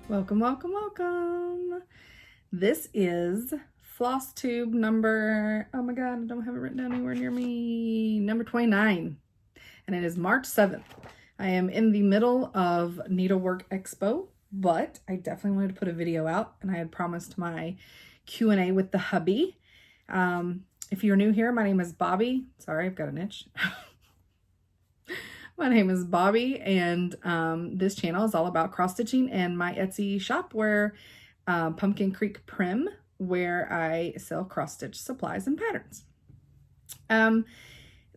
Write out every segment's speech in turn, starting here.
Welcome, welcome, welcome. This is Flosstube number, oh my God, I don't have it written down anywhere near me, number 29. And it is March 7th. I am in the middle of Needlework Expo, but I definitely wanted to put a video out, and I had promised my Q&A with the hubby. If you're new here, my name is Bobby. Sorry, I've got an itch. My name is Bobby, and this channel is all about cross-stitching and my Etsy shop where Pumpkin Creek Prim, where I sell cross-stitch supplies and patterns.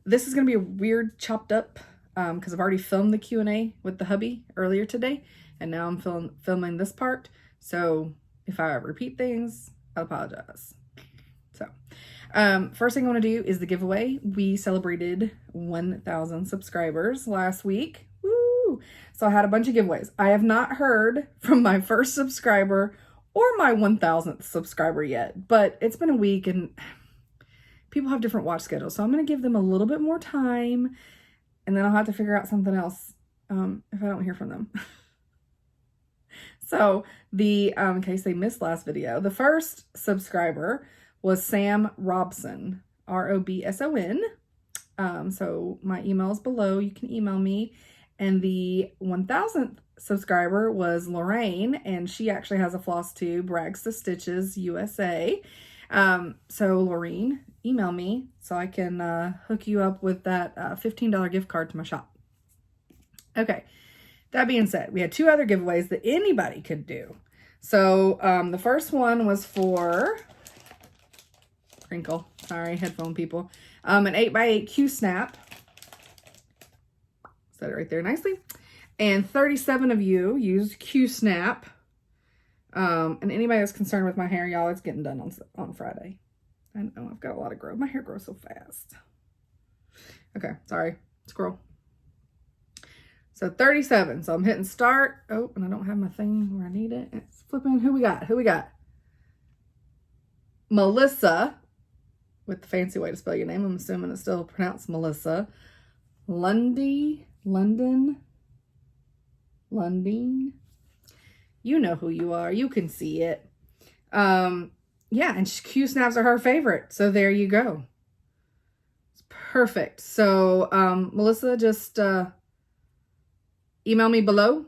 This is going to be a weird chopped up because I've already filmed the Q&A with the hubby earlier today, and now I'm filming this part. So if I repeat things, I apologize. So first thing I want to do is the giveaway. We celebrated 1,000 subscribers last week. Woo! So I had a bunch of giveaways. I have not heard from my first subscriber or my 1,000th subscriber yet, but it's been a week and people have different watch schedules. So I'm going to give them a little bit more time, and then I'll have to figure out something else if I don't hear from them. So in case they missed last video, the first subscriber was Sam Robson, R-O-B-S-O-N. So my email is below. You can email me. And the 1,000th subscriber was Lorraine, and she actually has a Flosstube, Rags to Stitches USA. So Lorraine, email me so I can hook you up with that $15 gift card to my shop. Okay, that being said, we had two other giveaways that anybody could do. So the first one was for Crinkle, sorry, headphone people, an 8x8 Q-snap. Set it right there nicely. And 37 of you used Q-snap. And anybody that's concerned with my hair, y'all, it's getting done on Friday. I know I've got a lot of growth. My hair grows so fast. Okay, sorry, squirrel. So 37. So I'm hitting start. Oh, and I don't have my thing where I need it. It's flipping. Who we got? Who we got? Melissa, with the fancy way to spell your name. I'm assuming it's still pronounced Melissa. Lundin. You know who you are. You can see it. Yeah, and Q-snaps are her favorite. So there you go. It's perfect. So Melissa, just email me below,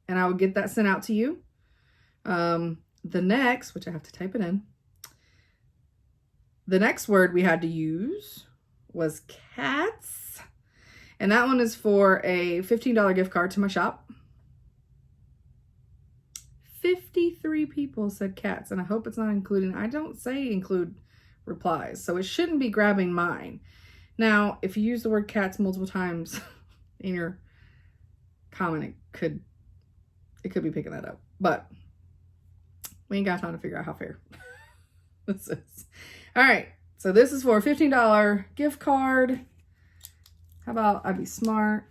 and I will get that sent out to you. The next, which I have to type it in. The next word we had to use was cats. And that one is for a $15 gift card to my shop. 53 people said cats, and I hope it's not including, I don't say include replies, so it shouldn't be grabbing mine. Now, if you use the word cats multiple times in your comment, it could be picking that up, but we ain't got time to figure out how fair this is. All right, so this is for a $15 gift card. How about I be smart?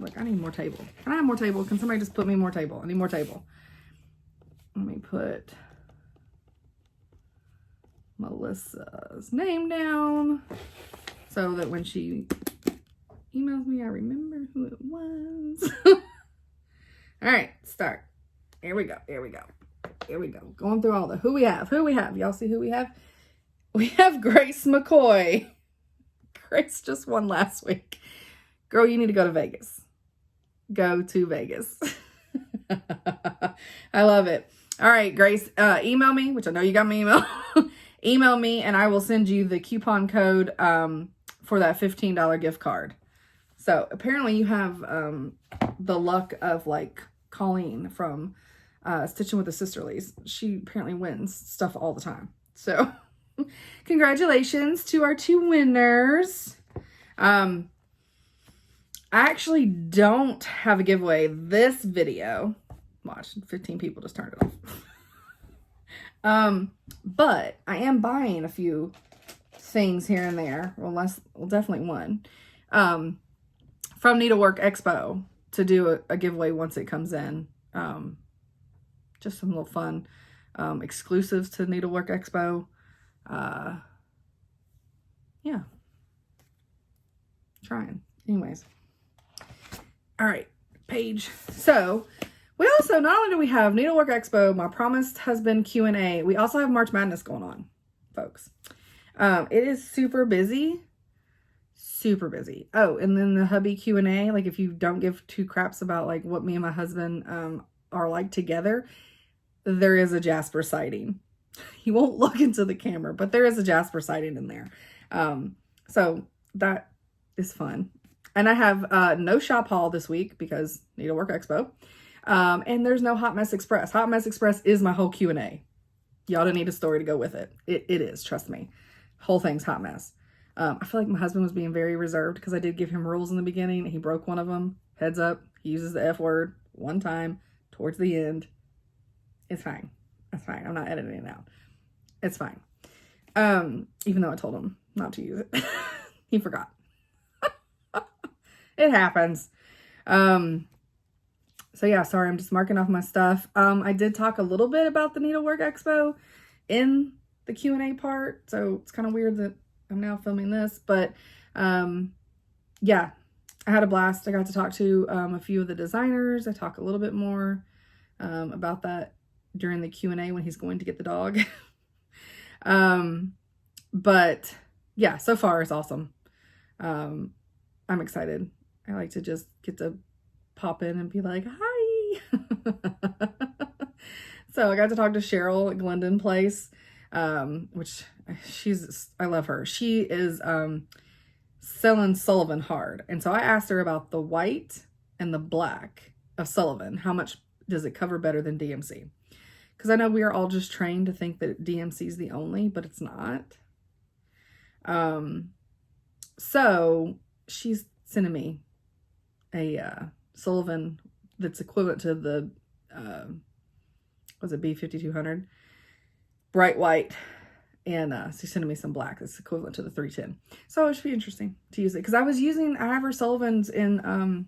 Look, I need more table. Can I have more table? Can somebody just put me more table? I need more table. Let me put Melissa's name down so that when she emails me, I remember who it was. All right, start. Here we go. Here we go. Here we go. Going through all the who we have. Who we have. Y'all see who we have? We have Grace McCoy. Grace just won last week. Girl, you need to go to Vegas. Go to Vegas. I love it. All right, Grace, email me, which I know you got my email. Email me, and I will send you the coupon code for that $15 gift card. So apparently you have the luck of like Colleen from Stitching with the Sisterlies. She apparently wins stuff all the time. So congratulations to our two winners. I actually don't have a giveaway this video. Watch, 15 people just turned it off. But I am buying a few things here and there. Well, definitely one. From Needlework Expo to do a giveaway once it comes in. Just some little fun exclusives to Needlework Expo. Yeah. Trying. Anyways. All right, page. So We also, not only do we have Needlework Expo, my promised husband Q&A, we also have March Madness going on, folks. It is super busy. Super busy. Oh, and then the hubby Q&A, like if you don't give two craps about like what me and my husband are like together, there is a Jasper sighting. He won't look into the camera, but there is a Jasper sighting in there. So that is fun. And I have no shop haul this week because Needlework Expo. And there's no Hot Mess Express. Hot Mess Express is my whole Q&A. Y'all don't need a story to go with it. It is, trust me. Whole thing's hot mess. I feel like my husband was being very reserved because I did give him rules in the beginning. He broke one of them. Heads up, he uses the F word one time towards the end. It's fine. That's fine. I'm not editing it out. It's fine. Even though I told him not to use it. He forgot. It happens. So yeah, sorry, I'm just marking off my stuff. I did talk a little bit about the Needlework Expo in the Q&A part. So it's kind of weird that I'm now filming this, but yeah, I had a blast. I got to talk to a few of the designers. I talk a little bit more about that during the Q&A when he's going to get the dog. But yeah, so far it's awesome. I'm excited. I like to just get to pop in and be like, hi. So I got to talk to Cheryl at Glendon Place, which I love her. She is selling Sullivan hard. And so I asked her about the white and the black of Sullivan. How much does it cover better than DMC? Because I know we are all just trained to think that DMC is the only, but it's not. So she's sending me a Sullivan that's equivalent to the was it B5200 bright white, and she's sending me some black that's equivalent to the 310. So it should be interesting to use it because I have her Sullivans in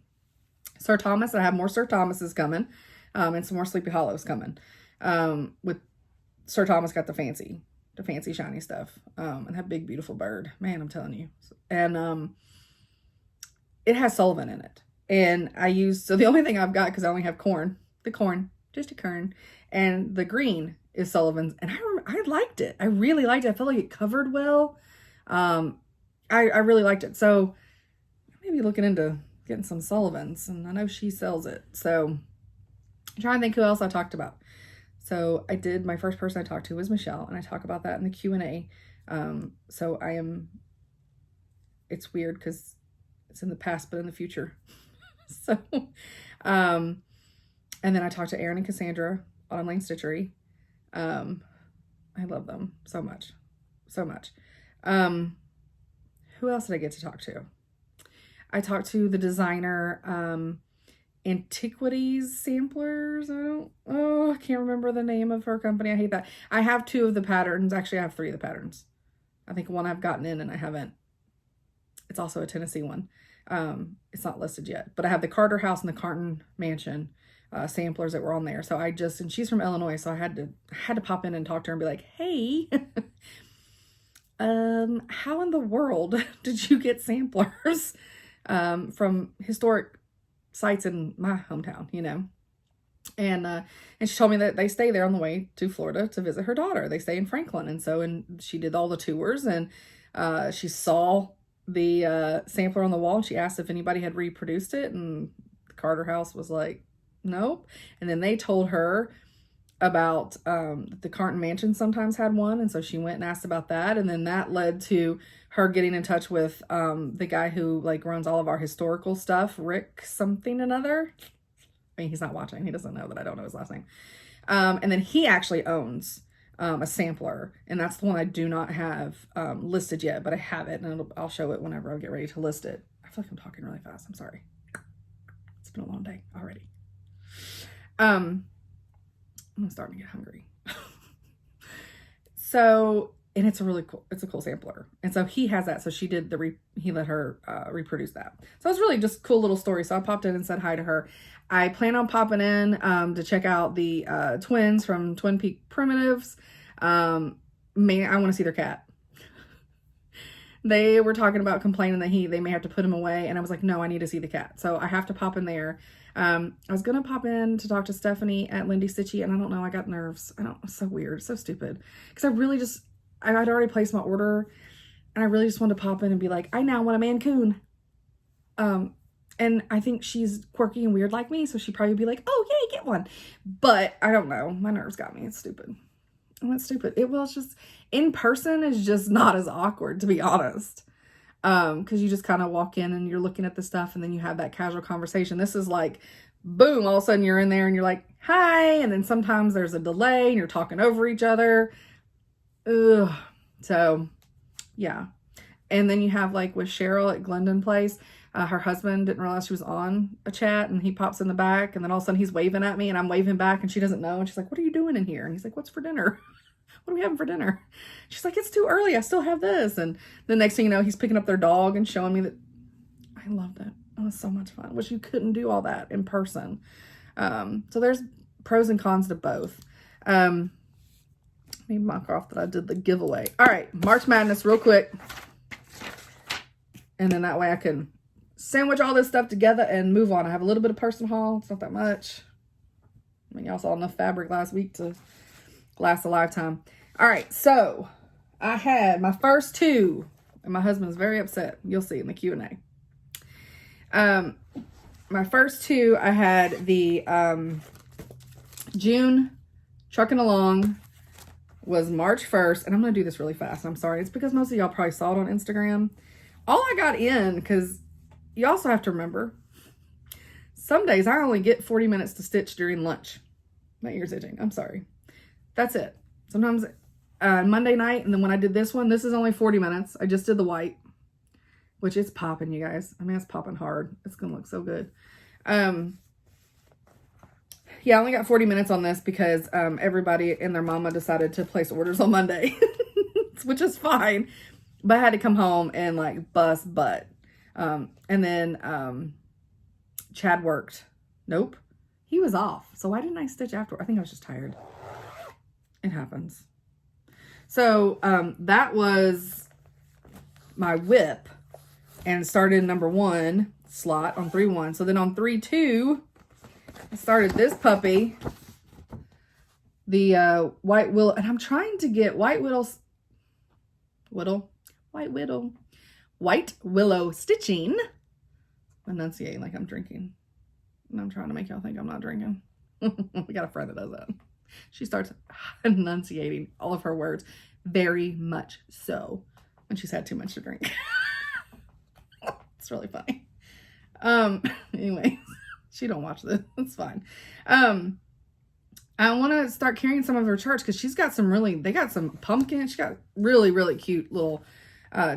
Sir Thomas. I have more Sir Thomases coming, and some more Sleepy Hollows coming. With Sir Thomas got the fancy shiny stuff, and that big beautiful bird, man, I'm telling you. And it has Sullivan in it. And so the only thing I've got, because I only have just a corn, and the green is Sullivan's. And I liked it. I really liked it. I felt like it covered well. I really liked it. So maybe looking into getting some Sullivans, and I know she sells it. So I'm trying to think who else I talked about. So my first person I talked to was Michelle, and I talk about that in the Q&A. So it's weird because it's in the past, but in the future. So, and then I talked to Aaron and Cassandra, Autumn Lane Stitchery. I love them so much, so much. Who else did I get to talk to? I talked to the designer, Antiquities Samplers. I can't remember the name of her company. I hate that. I have 2 of the patterns. Actually, I have 3 of the patterns. I think one I've gotten in and I haven't. It's also a Tennessee one. It's not listed yet, but I have the Carter House and the Carton Mansion samplers that were on there. So and she's from Illinois, so I had to pop in and talk to her and be like, hey, how in the world did you get samplers from historic sites in my hometown, And she told me that they stay there on the way to Florida to visit her daughter. They stay in Franklin. And she did all the tours, and she saw the sampler on the wall, and she asked if anybody had reproduced it, and the Carter House was like, nope. And then they told her about the Carton Mansion sometimes had one, and so she went and asked about that, and then that led to her getting in touch with the guy who runs all of our historical stuff, Rick something another. I mean, he's not watching, he doesn't know that I don't know his last name. And then he actually owns a sampler, and that's the one I do not have listed yet, but I have it, and I'll show it whenever I get ready to list it. I feel like I'm talking really fast. I'm sorry. It's been a long day already. I'm starting to get hungry. So, and it's a cool sampler. And so he has that. So she did he let her reproduce that. So it's really just a cool little story. So I popped in and said hi to her. I plan on popping in to check out the twins from Twin Peak Primitives. I want to see their cat. They were talking about complaining that they may have to put him away. And I was like, no, I need to see the cat. So I have to pop in there. I was gonna pop in to talk to Stephanie at Lindy Stitchy, and I don't know, I got nerves. It's so weird, so stupid. Because I'd already placed my order, and I really just wanted to pop in and be like, I now want a Mancoon. And I think she's quirky and weird like me, so she'd probably be like, oh, yay, get one. But I don't know. My nerves got me. It's stupid. It's stupid. It was just, in person is just not as awkward, to be honest. Because you just kind of walk in and you're looking at the stuff, and then you have that casual conversation. This is like, boom, all of a sudden you're in there and you're like, hi. And then sometimes there's a delay and you're talking over each other. Ugh. So, yeah. And then you have like with Cheryl at Glendon Place, her husband didn't realize she was on a chat, and he pops in the back, and then all of a sudden he's waving at me and I'm waving back, and she doesn't know. And she's like, what are you doing in here? And he's like, what's for dinner? What are we having for dinner? She's like, it's too early. I still have this. And the next thing you know, he's picking up their dog and showing me that. I loved it. It was so much fun. Wish you couldn't do all that in person. So there's pros and cons to both. Let me mark off that I did the giveaway. All right, March Madness real quick. And then that way I can sandwich all this stuff together and move on. I have a little bit of person haul. It's not that much. I mean, y'all saw enough fabric last week to last a lifetime. All right, so I had my first two, and my husband's very upset. You'll see in the Q&A. My first two, I had the June Trucking Along was March 1st, and I'm going to do this really fast. I'm sorry. It's because most of y'all probably saw it on Instagram. All I got in, because you also have to remember, some days I only get 40 minutes to stitch during lunch. My ear's itching. I'm sorry. That's it. Sometimes Monday night, and then when I did this one, this is only 40 minutes. I just did the white, which is popping, you guys. I mean, it's popping hard. It's going to look so good. Yeah, I only got 40 minutes on this because everybody and their mama decided to place orders on Monday, which is fine. But I had to come home and like bust butt. And then Chad worked. Nope. He was off. So why didn't I stitch after? I think I was just tired. It happens. So that was my whip, and started number 1 slot on 3-1. So then on 3-2, I started this puppy, the White Willow, and I'm trying to get White Willow stitching. Enunciating like I'm drinking. And I'm trying to make y'all think I'm not drinking. We got a friend that does that. She starts enunciating all of her words, very much so, when she's had too much to drink. It's really funny. Anyway, she don't watch this. It's fine. I want to start carrying some of her charts because she's got they got some pumpkins. She got really, really cute little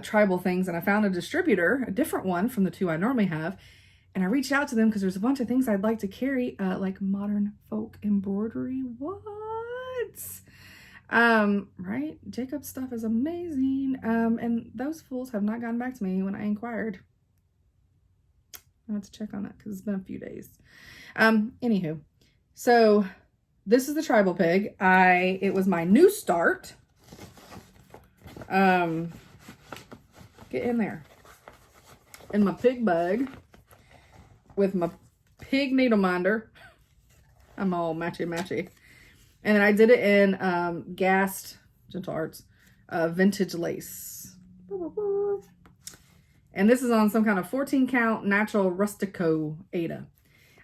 tribal things. And I found a distributor, a different one from the 2 I normally have. And I reached out to them because there's a bunch of things I'd like to carry, like modern folk embroidery. What? Right? Jacob's stuff is amazing. And those fools have not gotten back to me when I inquired. I have to check on that because it's been a few days. Anywho, so this is the tribal pig. It was my new start. Get in there. In my pig bag with my pig needle minder. I'm all matchy. And then I did it in Gast Gentle Arts vintage lace. And this is on some kind of 14 count natural rustico Ada.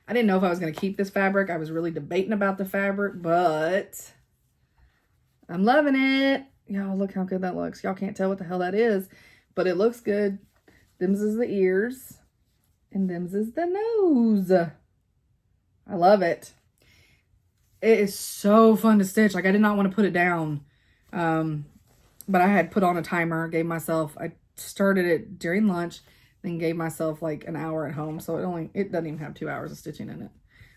I didn't know if I was going to keep this fabric. I was really debating about the fabric, but I'm loving it. Y'all, look how good that looks. Y'all can't tell what the hell that is, but it looks good. Them's is the ears, and them's is the nose. I love it. It is so fun to stitch. Like, I did not want to put it down, but I had put on a timer, I started it during lunch, then gave myself like an hour at home. So it doesn't even have 2 hours of stitching in it.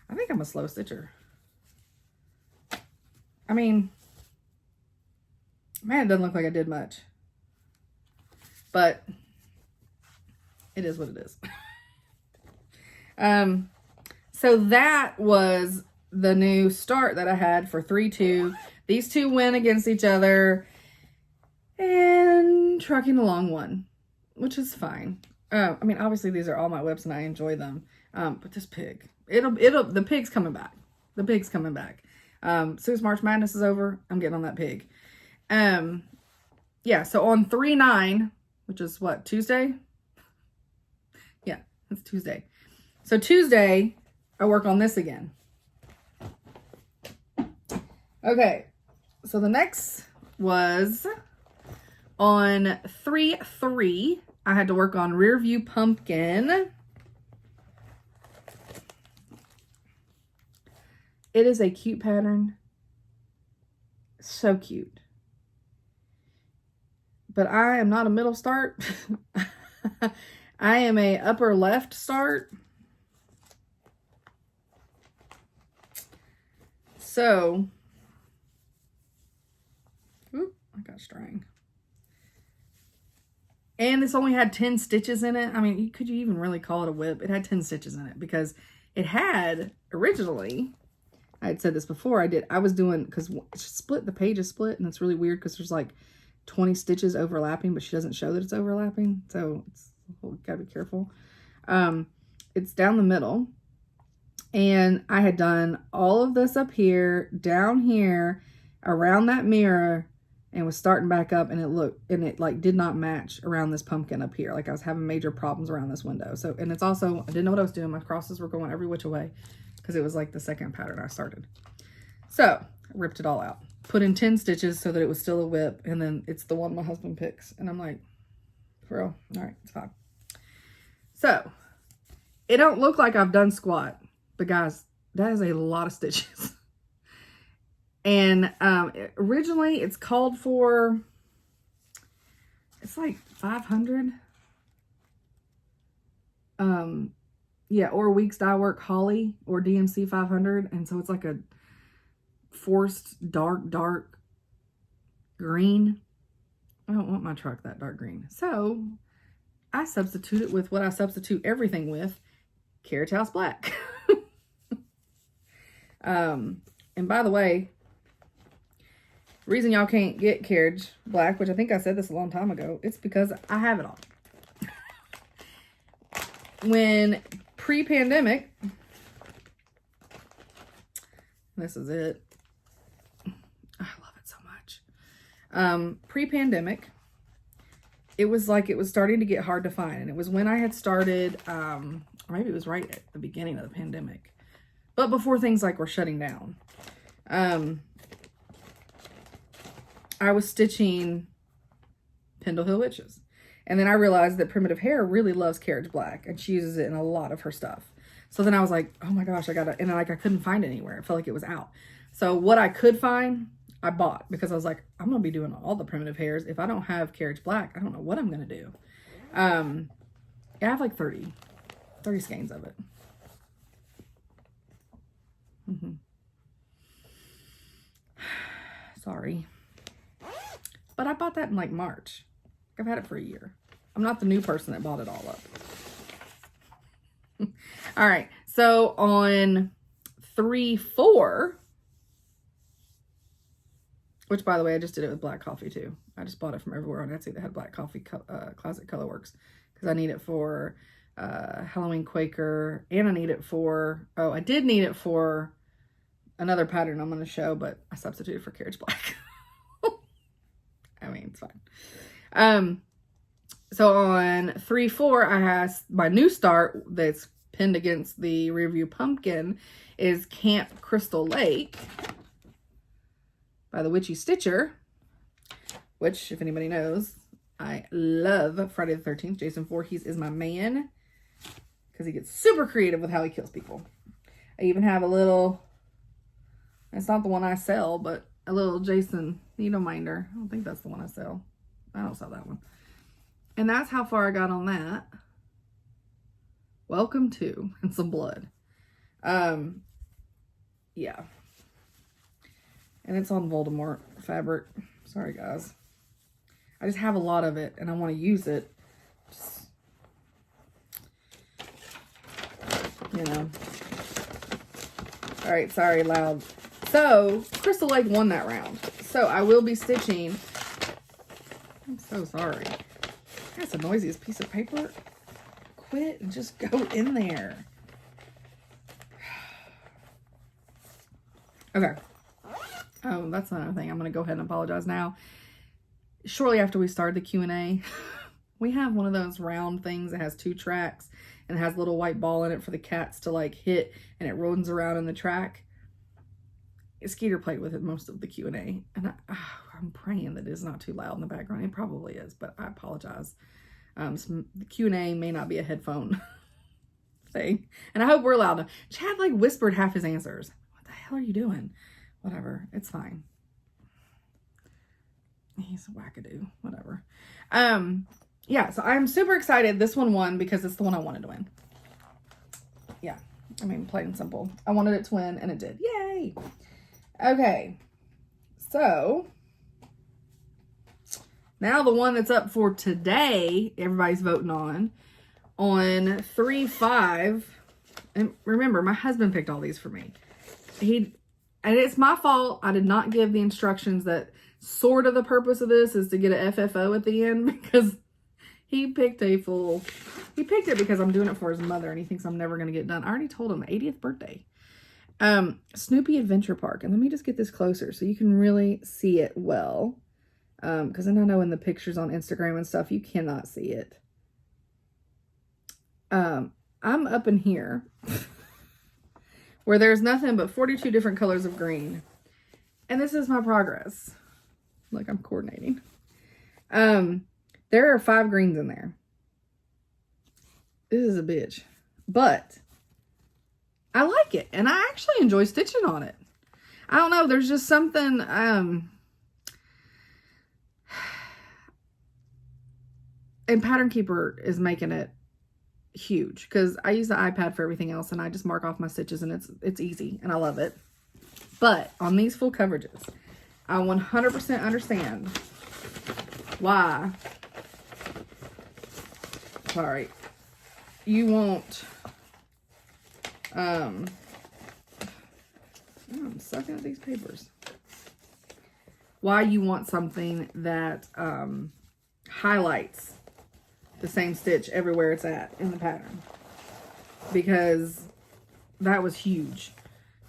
I think I'm a slow stitcher. I mean, man, it doesn't look like I did much, but it is what it is. So that was the new start that I had for 3-2. These 2 went against each other, and Trucking Along won, which is fine. I mean, obviously these are all my whips and I enjoy them. But this pig, The pig's coming back. The pig's coming back. As soon as March Madness is over, I'm getting on that pig. Yeah, so on 3/9, which is what, Tuesday? Yeah, it's Tuesday. So Tuesday, I work on this again. Okay, so the next was on 3/3. I had to work on Rearview Pumpkin. It is a cute pattern. So cute. But I am not a middle start. I am a upper left start. So, oop, I got string. And this only had 10 stitches in it. I mean, could you even really call it a whip? It had 10 stitches in it because it had originally, I had said this before, I was doing, because the page is split, and it's really weird because there's like 20 stitches overlapping, but she doesn't show that it's overlapping. So you gotta be careful. It's down the middle. And I had done all of this up here, down here, around that mirror, and was starting back up, and it like did not match around this pumpkin up here. Like I was having major problems around this window. So, and it's also, I didn't know what I was doing. My crosses were going every which way because it was like the second pattern I started. So I ripped it all out, put in 10 stitches so that it was still a whip. And then it's the one my husband picks. And I'm like, for real? All right, it's fine. So it don't look like I've done squat, but guys, that is a lot of stitches. And originally it's called for, it's like 500. Yeah, or Weeks Dye Work Holly or DMC 500. And so it's like a forced dark green. I don't want my truck that dark green. So I substitute it with what I substitute everything with, Carriage House Black. And by the way, the reason y'all can't get Carriage Black, which I think I said this a long time ago, it's because I have it all. When pre-pandemic, this is it. I love it so much. Pre-pandemic, it was like it was starting to get hard to find. And it was when I had started, or maybe it was right at the beginning of the pandemic, but before things like were shutting down. I was stitching Pendle Hill Witches. And then I realized that Primitive Hair really loves Carriage Black, and she uses it in a lot of her stuff. So then I was like, oh my gosh, and then like I couldn't find it anywhere. It felt like it was out. So what I could find, I bought, because I was like, I'm going to be doing all the Primitive Hairs. If I don't have Carriage Black, I don't know what I'm going to do. Yeah, I have like 30 skeins of it. Sorry. But I bought that in like March. I've had it for a year. I'm not the new person that bought it all up. All right. So on 3/4, which by the way, I just did it with black coffee too. I just bought it from everywhere on Etsy that had black coffee, Closet Colorworks, because I need it for Halloween Quaker, and I need it for, I did need it for another pattern I'm going to show, but I substituted for Carriage Black. I mean, it's fine. So on 3/4, I have my new start that's pinned against the Rearview Pumpkin is Camp Crystal Lake by the Witchy Stitcher, which, if anybody knows, I love Friday the 13th. Jason Voorhees is my man because he gets super creative with how he kills people. I even have a little, it's not the one I sell, but a little Jason needle minder. I don't think that's the one I sell. I don't sell that one. And that's how far I got on that. Welcome to, and some blood. Yeah. And it's on Voldemort fabric. Sorry, guys. I just have a lot of it, and I want to use it. Just, you know. All right, sorry, loud. So, Crystal Lake won that round. So, I will be stitching. I'm so sorry. That's the noisiest piece of paper. Quit and just go in there. Okay. Oh, that's another thing. I'm going to go ahead and apologize now. Shortly after we started the Q&A, we have one of those round things that has 2 tracks and has a little white ball in it for the cats to like hit, and it runs around in the track. Skeeter played with it most of the Q&A, and I'm praying that it is not too loud in the background. It probably is, but I apologize. The Q&A may not be a headphone thing, and I hope we're loud enough. Chad like whispered half his answers. What the hell are you doing? Whatever, it's fine. He's a wackadoo, whatever. Yeah, so I'm super excited. This one won because it's the one I wanted to win. Yeah, I mean, plain and simple. I wanted it to win, and it did. Yay! Okay, so now the one that's up for today, everybody's voting on 3-5. And remember, my husband picked all these for me. And it's my fault. I did not give the instructions that sort of the purpose of this is to get a FFO at the end, because he picked it because I'm doing it for his mother and he thinks I'm never going to get it done. I already told him 80th birthday. Snoopy Adventure Park. And let me just get this closer so you can really see it well. Because then I know in the pictures on Instagram and stuff, you cannot see it. I'm up in here where there's nothing but 42 different colors of green. And this is my progress. Like I'm coordinating. There are 5 greens in there. This is a bitch. But I like it. And I actually enjoy stitching on it. I don't know. There's just something... and Pattern Keeper is making it huge because I use the iPad for everything else and I just mark off my stitches and it's easy and I love it. But on these full coverages, I 100% understand why, sorry, you won't, I'm sucking at these papers. Why you want something that highlights the same stitch everywhere it's at in the pattern, because that was huge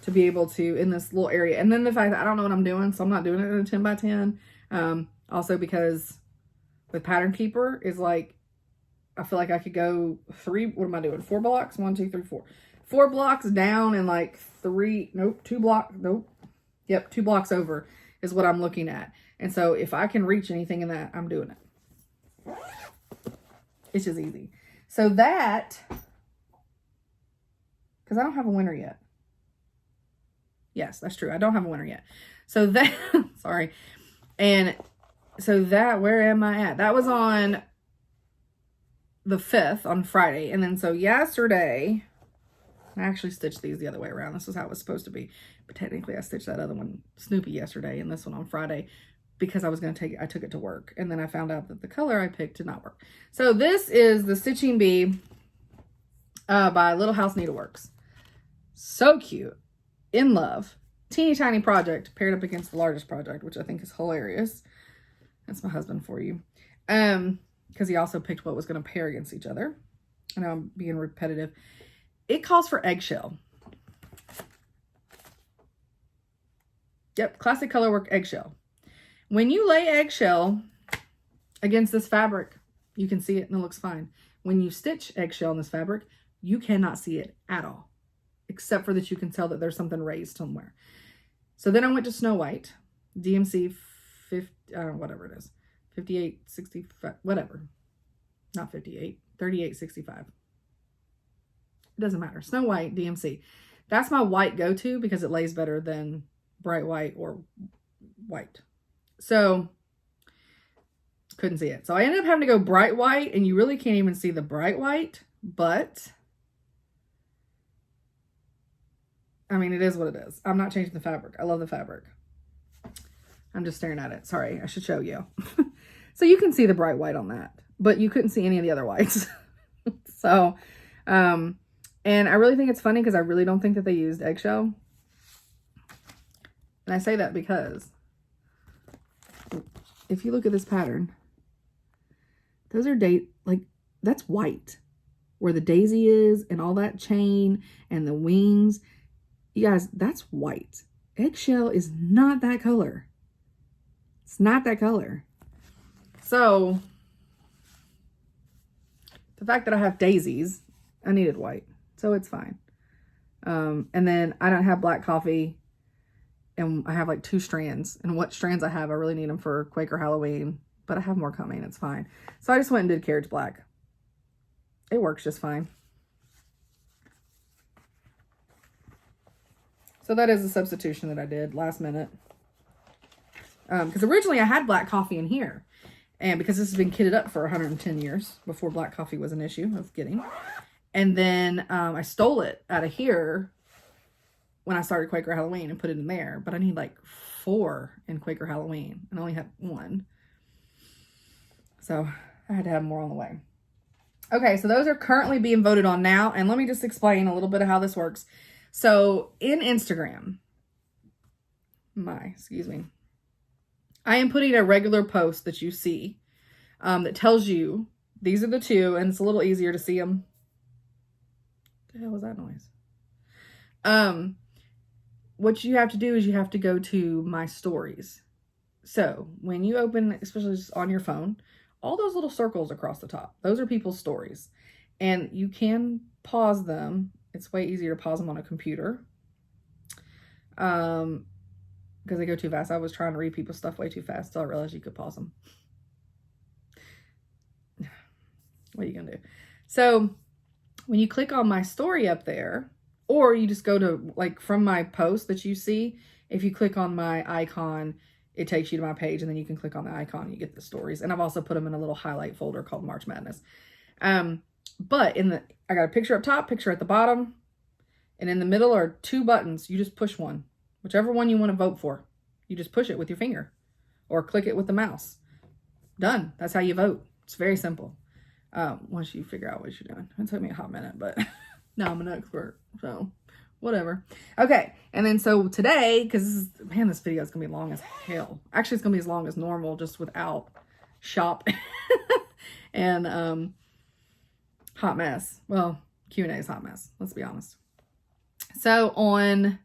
to be able to in this little area. And then the fact that I don't know what I'm doing, so I'm not doing it in a 10 by 10. Also because with Pattern Keeper is like, I feel like I could go 4 blocks, 1, 2, 3, 4, 4 blocks down and like 2 blocks over is what I'm looking at. And so if I can reach anything in that, I'm doing it. It's just easy. So that, because I don't have a winner yet. Yes, that's true. I don't have a winner yet. So that, sorry. And so that, where am I at? That was on the 5th, on Friday. And then so yesterday, I actually stitched these the other way around. This is how it was supposed to be. But technically I stitched that other one, Snoopy, yesterday and this one on Friday, because I was going to I took it to work. And then I found out that the color I picked did not work. So this is the Stitching Bee by Little House Needleworks. So cute. In love. Teeny tiny project paired up against the largest project, which I think is hilarious. That's my husband for you. Because he also picked what was going to pair against each other. I know I'm being repetitive. It calls for eggshell. Yep, classic colorwork eggshell. When you lay eggshell against this fabric, you can see it and it looks fine. When you stitch eggshell in this fabric, you cannot see it at all, except for that you can tell that there's something raised somewhere. So then I went to Snow White, DMC 50, whatever it is, 58, 65, whatever. Not 58, 38, 65. It doesn't matter. Snow White, DMC. That's my white go-to because it lays better than bright white or white. So, couldn't see it. So I ended up having to go bright white, and you really can't even see the bright white, but I mean, it is what it is. I'm not changing the fabric. I love the fabric. I'm just staring at it. Sorry, I should show you. So you can see the bright white on that, but you couldn't see any of the other whites. So, and I really think it's funny because I really don't think that they used eggshell. And I say that because if you look at this pattern, those are that's white. Where the daisy is and all that chain and the wings. You guys, that's white. eggshell is not that color. It's not that color. So the fact that I have daisies, I needed white, so it's fine. And then I don't have black coffee, and I have like 2 strands, and what strands I have, I really need them for Quaker Halloween, but I have more coming. It's fine. So I just went and did carriage black. It works just fine. So that is a substitution that I did last minute. Because originally I had black coffee in here, and because this has been kitted up for 110 years before black coffee was an issue of getting. And then I stole it out of here when I started Quaker Halloween and put it in there. But I need like 4 in Quaker Halloween and I only had 1. So I had to have more on the way. Okay, so those are currently being voted on now. And let me just explain a little bit of how this works. So in Instagram, I am putting a regular post that you see that tells you these are the 2, and it's a little easier to see them. What the hell was that noise? What you have to do is you have to go to my stories. So when you open, especially just on your phone, all those little circles across the top, those are people's stories, and you can pause them. It's way easier to pause them on a computer. Because they go too fast. I was trying to read people's stuff way too fast, so I realized you could pause them. What are you gonna do? So when you click on my story up there, or you just go to, like, from my post that you see, if you click on my icon, it takes you to my page, and then you can click on the icon and you get the stories. And I've also put them in a little highlight folder called March Madness. But I got a picture up top, picture at the bottom, and in the middle are 2 buttons. You just push one. Whichever one you want to vote for. You just push it with your finger or click it with the mouse. Done. That's how you vote. It's very simple. Once you figure out what you're doing. It took me a hot minute, but now I'm an expert. So whatever. Okay. And then so today, because this video is going to be long as hell. Actually, it's going to be as long as normal, just without shop and hot mess. Well, Q&A is hot mess. Let's be honest. So on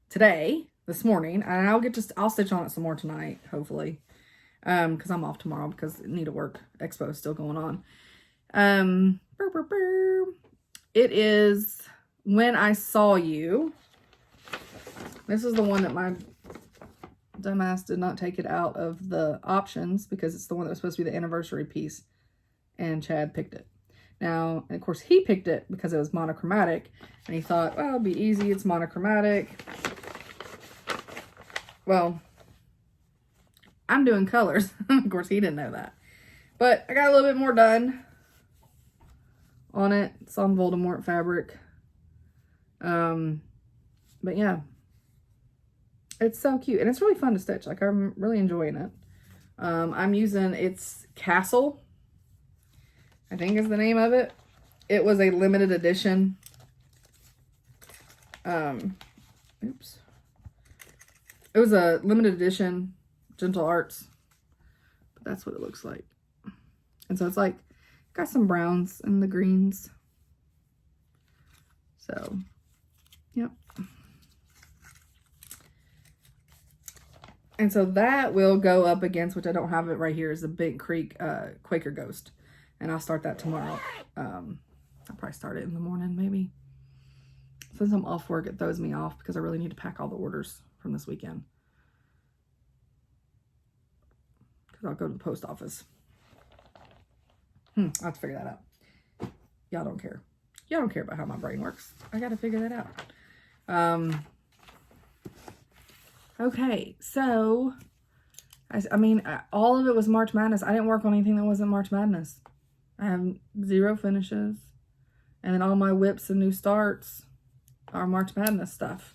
today, this morning, and I'll stitch on it some more tonight, hopefully, because I'm off tomorrow because needlework expo is still going on. It is When I Saw You. This is the one that my dumbass did not take it out of the options because it's the one that was supposed to be the anniversary piece, and Chad picked it. Now, and of course, he picked it because it was monochromatic, and he thought, well, it'll be easy, it's monochromatic. Well, I'm doing colors. Of course, he didn't know that. But I got a little bit more done on it. It's on Voldemort fabric. But yeah. It's so cute. And it's really fun to stitch. Like, I'm really enjoying it. I'm using, it's Castle, I think is the name of it. It was a limited edition. Oops. It was a limited edition Gentle Arts, but that's what it looks like. And so it's like, got some browns and the greens. So, yep. And so that will go up against, which I don't have it right here, is the Big Creek Quaker Ghost. And I'll start that tomorrow. I'll probably start it in the morning, maybe. Since I'm off work, it throws me off because I really need to pack all the orders from this weekend. Because I'll go to the post office. I'll have to figure that out. Y'all don't care. Y'all don't care about how my brain works. I got to figure that out. Okay, so, I mean, all of it was March Madness. I didn't work on anything that wasn't March Madness. I have 0 finishes. And then all my whips and new starts are March Madness stuff.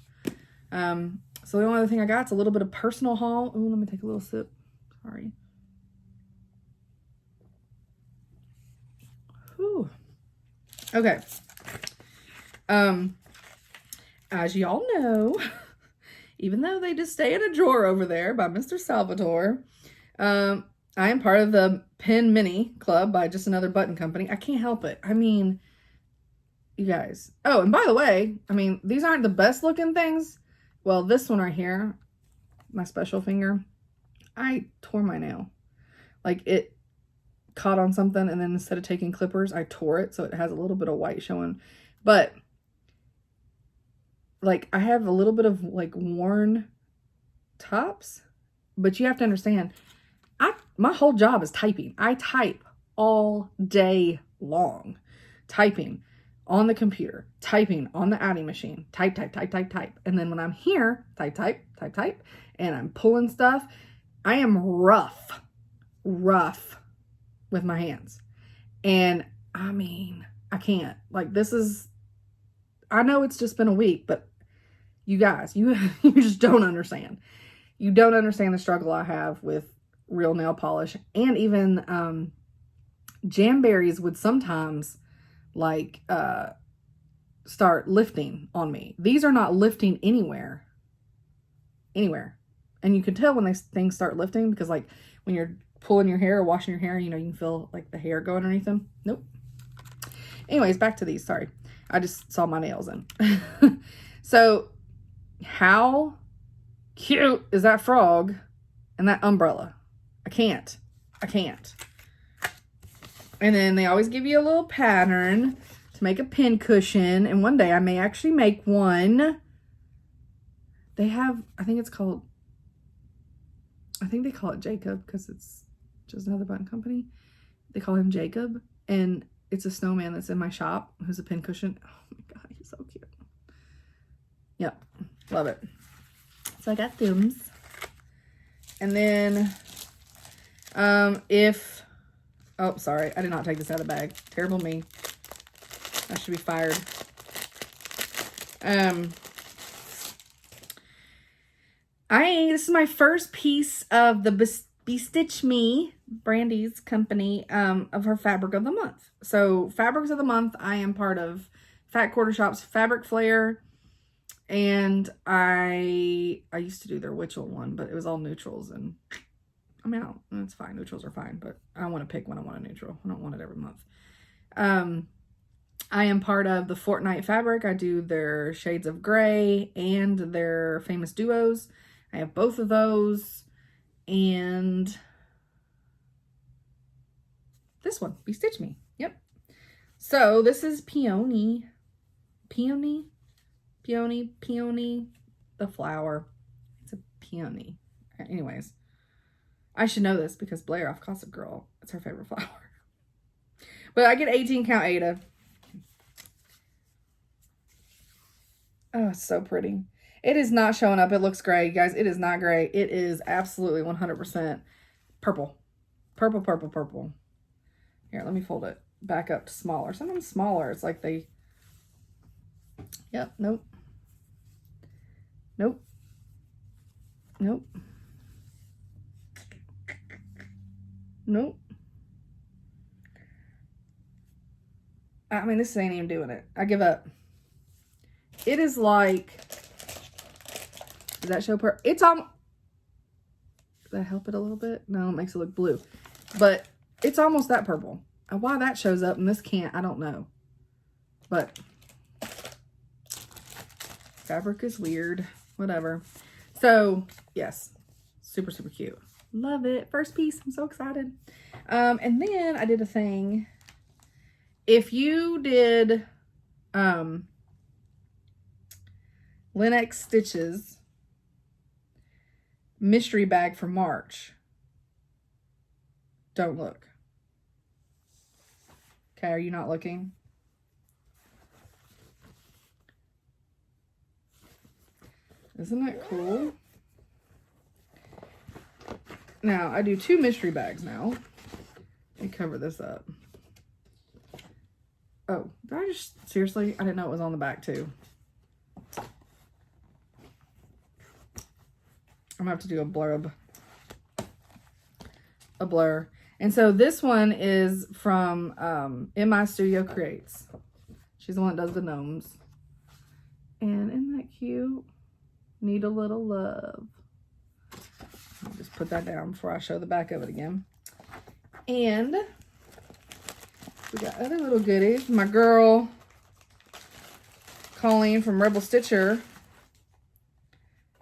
So the only other thing I got is a little bit of personal haul. Oh, let me take a little sip. Sorry. Whew. Okay. As y'all know, even though they just stay in a drawer over there by Mr. Salvatore, I am part of the Pen Mini Club by Just Another Button Company. I can't help it. I mean, you guys. Oh, and by the way, I mean, these aren't the best looking things. Well, this one right here, my special finger, I tore my nail. Like, it caught on something, and then instead of taking clippers, I tore it, so it has a little bit of white showing. But like, I have a little bit of like worn tops, but you have to understand, my whole job is typing. I type all day long, typing on the computer, typing on the adding machine, type, type, type, type, type. And then when I'm here, type, type, type, type, and I'm pulling stuff, I am rough with my hands. And I mean, I can't. Like, this is, I know it's just been a week, but you guys, you just don't understand. You don't understand the struggle I have with real nail polish. And even Jamberries would sometimes like start lifting on me. These are not lifting anywhere. And you can tell when things start lifting, because like when you're pulling your hair or washing your hair, you know, you can feel like the hair go underneath them. Nope. Anyways, back to these. Sorry. I just saw my nails in. So how cute is that frog and that umbrella? I can't. And then they always give you a little pattern to make a pin cushion. And one day I may actually make one. They have, I think they call it Jacob, because it's just another button company. They call him Jacob. And it's a snowman that's in my shop who's a pin cushion. Oh my God, he's so cute. Yep. Love it. So I got them. And then, oh, sorry, I did not take this out of the bag. Terrible me. I should be fired. This is my first piece of the Bestitch Me, Brandy's company, of her Fabric of the Month. So Fabrics of the Month, I am part of Fat Quarter Shop's Fabric Flare. And I used to do their Witchell one, but it was all neutrals, and I'm out. It's fine. Neutrals are fine, but I want to pick when I want a neutral. I don't want it every month. I am part of the Fortnite Fabric. I do their Shades of Gray and their Famous Duos. I have both of those. And this one, Bestitch Me. Yep. So this is Peony, the flower. It's a peony. Anyways, I should know this because Blair off Gossip Girl, it's her favorite flower. But I get 18 count Ada. Oh, it's so pretty. It is not showing up. It looks gray, guys. It is not gray. It is absolutely 100% purple. Purple. Here, let me fold it back up to smaller. Sometimes smaller. It's like they... Yep, nope. I mean, this ain't even doing it. I give up. It is like... Does that show per... It's on... Does that help it a little bit? No, it makes it look blue. But it's almost that purple. And why that shows up and this can't, I don't know. But... Fabric is weird. Whatever. So, yes. Super cute. Love it. First piece. I'm so excited. And then I did a thing. If you did Linux Stitches mystery bag for March, don't look. Okay, are you not looking? Isn't that cool? Now, I do 2 mystery bags now. Let me cover this up. Oh, did I just... Seriously? I didn't know it was on the back, too. I'm going to have to do a blurb. A blur. And so this one is from In My Studio Creates. She's the one that does the gnomes. And isn't that cute? Need a little love. I'll just put that down before I show the back of it again. And we got other little goodies. My girl Colleen from Rebel Stitcher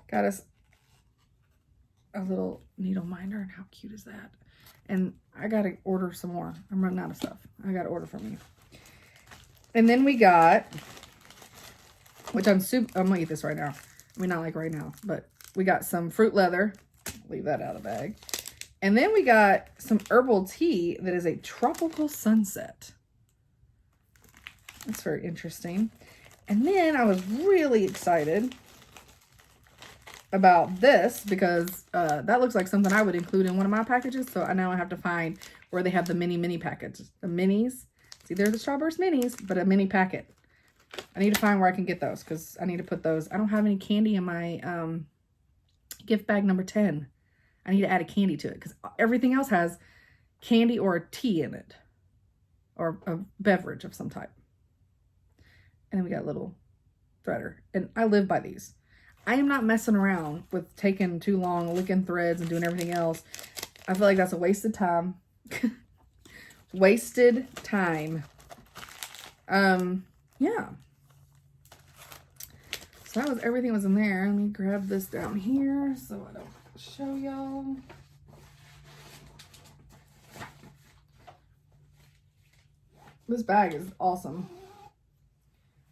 Got us a little needle minder, and how cute is that? And I gotta order some more. I'm running out of stuff. I gotta order from you. And then we got, which I'm gonna eat this right now. I mean, not like right now, but we got some fruit leather. Leave that out of the bag. And then we got some herbal tea that is a tropical sunset. That's very interesting. And then I was really excited about this because that looks like something I would include in one of my packages. So now I have to find where they have the mini packages. The minis. See, they're the Starburst minis, but a mini packet. I need to find where I can get those because I need to put those. I don't have any candy in my gift bag number 10. I need to add a candy to it because everything else has candy or a tea in it. Or a beverage of some type. And then we got a little threader. And I live by these. I am not messing around with taking too long, licking threads and doing everything else. I feel like that's a wasted time. Wasted time. Yeah. So that was everything was in there. Let me grab this down here so I don't show y'all. This bag is awesome.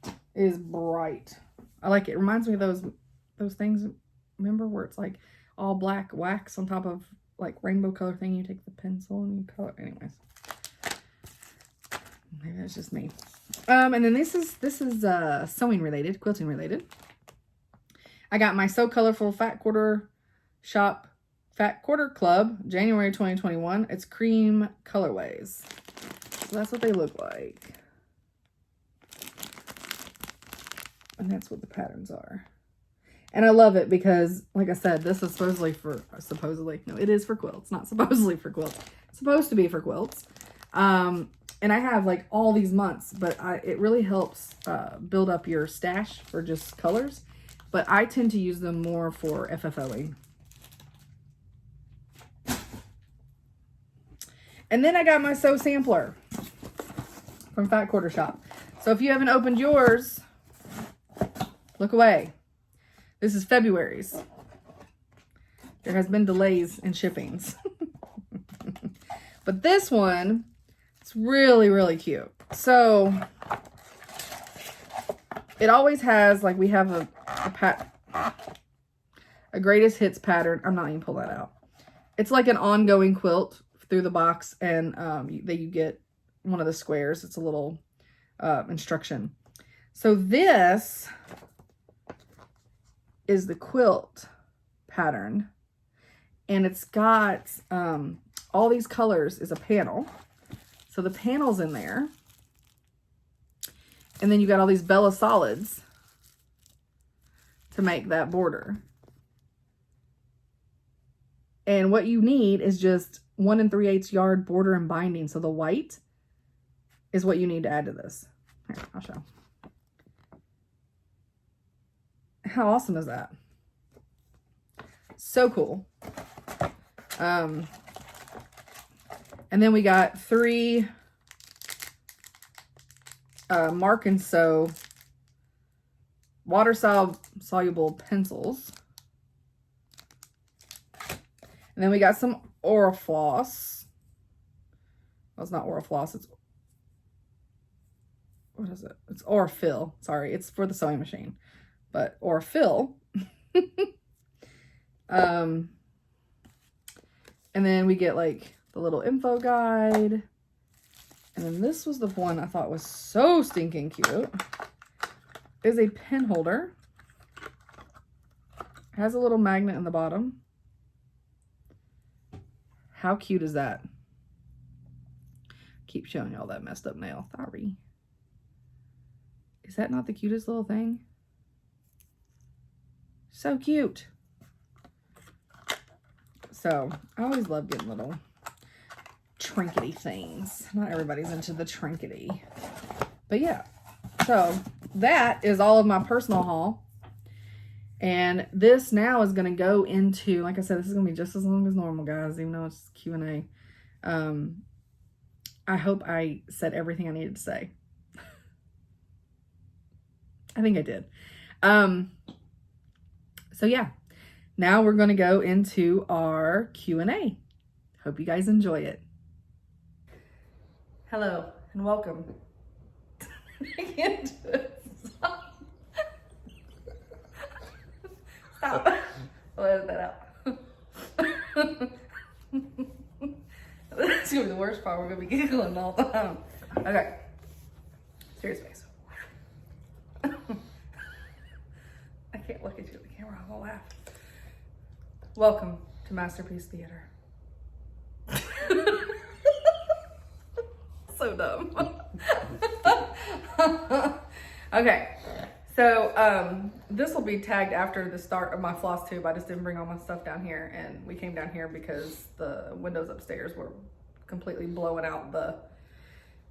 It is bright. I like it. It reminds me of those things, remember, where it's like all black wax on top of like rainbow color thing. You take the pencil and you color. Anyways, maybe that's just me. And then this is sewing related, quilting related. I got my So Colorful Fat Quarter Shop Fat Quarter Club, January 2021. It's cream colorways. So that's what they look like. And that's what the patterns are. And I love it because, like I said, this is supposedly, no, it is for quilts, not supposedly for quilts. It's supposed to be for quilts. And I have like all these months, but it really helps build up your stash for just colors. But I tend to use them more for FFOing. And then I got my Sew Sampler from Fat Quarter Shop. So if you haven't opened yours, look away. This is February's. There has been delays in shippings. But this one, it's really, really cute. So it always has, like, we have a greatest hits pattern. I'm not even pull that out. It's like an ongoing quilt through the box, and you get one of the squares. It's a little instruction. So this is the quilt pattern, and it's got all these colors is a panel. So the panel's in there, and then you got all these Bella Solids to make that border. And what you need is just 1 3/8 yard border and binding. So the white is what you need to add to this. Here, I'll show. How awesome is that? So cool. And then we got 3 Mark and Sew water soluble pencils. And then we got some Orifloss. Well, it's not Orifloss. It's, what is it? It's Orifil. Sorry, it's for the sewing machine. But Orifil. And then we get like the little info guide. And then this was the one I thought was so stinking cute. Is a pen holder. It has a little magnet in the bottom. How cute is that? Keep showing y'all that messed up nail. Sorry. Is that not the cutest little thing? So cute. So I always love getting little trinkety things. Not everybody's into the trinkety. But yeah. So that is all of my personal haul. And this now is going to go into, like I said, this is going to be just as long as normal, guys, even though it's Q&A. I hope I said everything I needed to say. I think I did. So yeah, Now we're going to go into our Q&A. Hope you guys enjoy it. Hello and welcome. Stop. Stop. I'll edit that out. That's gonna be the worst part. We're gonna be giggling all the time. Okay. Serious face. I can't look at you in the camera. I won't laugh. Welcome to Masterpiece Theater. So dumb. Okay. So this will be tagged after the start of my Flosstube. I just didn't bring all my stuff down here, and we came down here because the windows upstairs were completely blowing out the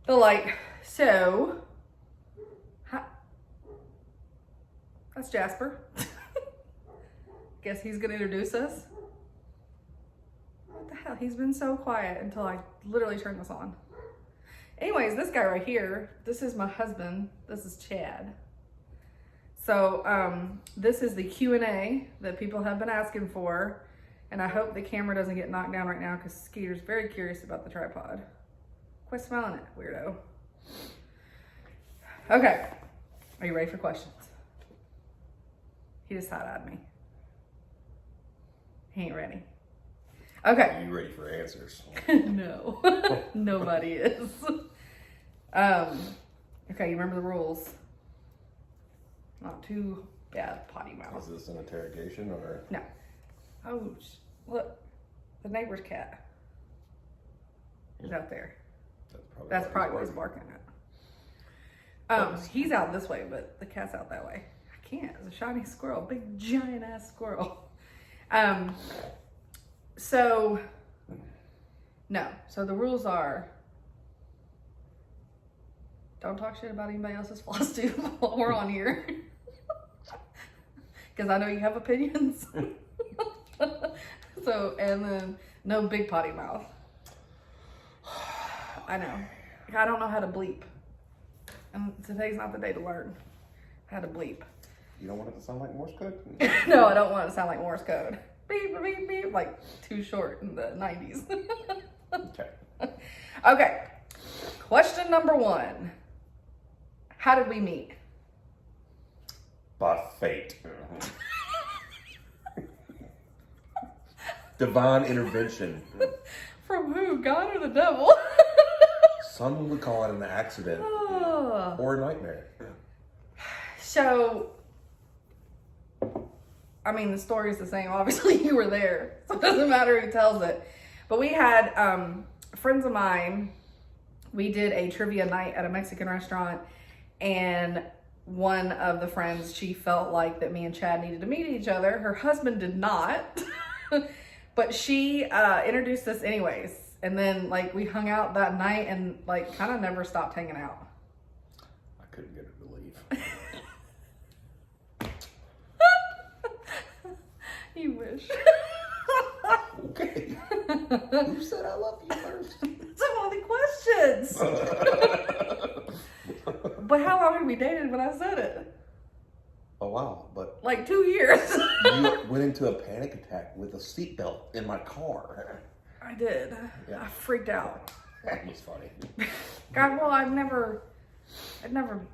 light. So that's Jasper. Guess he's gonna introduce us. What the hell? He's been so quiet until I literally turned this on. Anyways, this guy right here, this is my husband. This is Chad. So this is the Q&A that people have been asking for, and I hope the camera doesn't get knocked down right now because Skeeter's very curious about the tripod. Quit smiling at it, weirdo. Okay, are you ready for questions? He just side-eyed me. He ain't ready. Okay. Are you ready for answers? No, nobody is. Okay, you remember the rules. Not too bad potty mouth. Is this an interrogation or? No. Oh, look, the neighbor's cat is out there. That's probably what he's barking at. He's out this way, but the cat's out that way. I can't. It's a shiny squirrel, big giant ass squirrel. So the rules are, don't talk shit about anybody else's Flosstube while we're on here. Because I know you have opinions. So, and then no big potty mouth. I know. I don't know how to bleep. And today's not the day to learn how to bleep. You don't want it to sound like Morse code? No, I don't want it to sound like Morse code. Beep, beep, beep, like Too Short in the 90s. Okay. Okay. Question number 1. How did we meet? By fate. Divine intervention. From who? God or the devil? Some would call it an accident or a nightmare. So, I mean, the story's the same. Obviously, you were there, so it doesn't matter who tells it. But we had friends of mine. We did a trivia night at a Mexican restaurant, and one of the friends, she felt like that me and Chad needed to meet each other. Her husband did not, but she introduced us anyways. And then, like, we hung out that night and, like, kind of never stopped hanging out. I couldn't get her to leave. You wish. Okay. Who said I love you first? That's one of the questions. But how long had we dated when I said it? Oh, wow. But like 2 years. you went into a panic attack with a seatbelt in my car. I did. Yeah. I freaked out. That was funny. God, well, I'd never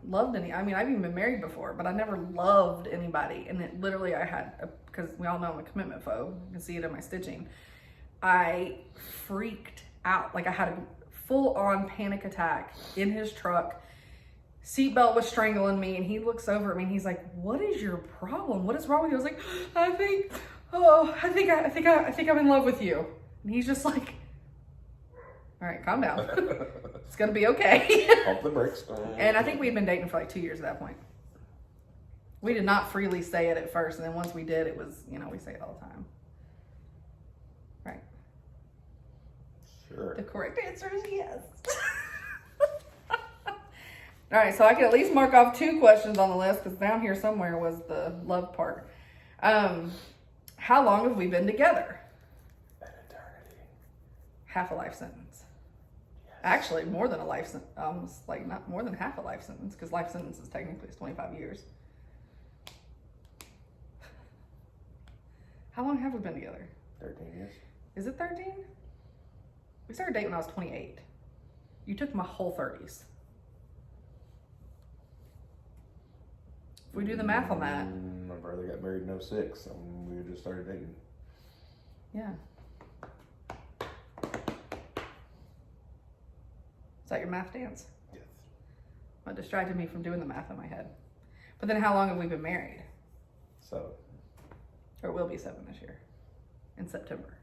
loved any. I mean, I've even been married before, but I never loved anybody. And it literally, I had, because we all know I'm a commitment phobe. You can see it in my stitching. I freaked out. Like, I had a full-on panic attack in his truck. Seatbelt was strangling me, and he looks over at me and he's like, "What is your problem? What is wrong with you?" I was like, I think I'm in love with you." And he's just like, "All right, calm down. It's gonna be okay." Pump the brakes. And I think we had been dating for like 2 years at that point. We did not freely say it at first, and then once we did, it was, you know, we say it all the time. Right. Sure. The correct answer is yes. All right, so I can at least mark off 2 questions on the list, because down here somewhere was the love part. How long have we been together? An eternity. Half a life sentence. Yes. Actually, more than a life sentence. Almost like not more than half a life sentence, because life sentence is technically 25 years. How long have we been together? 13 years. Is it 13? We started dating when I was 28. You took my whole 30s. If we do the math on that. My brother got married in 06, and we just started dating. Yeah. Is that your math dance? Yes. Well, it distracted me from doing the math in my head. But then how long have we been married? So. Or it will be 7 this year. In September.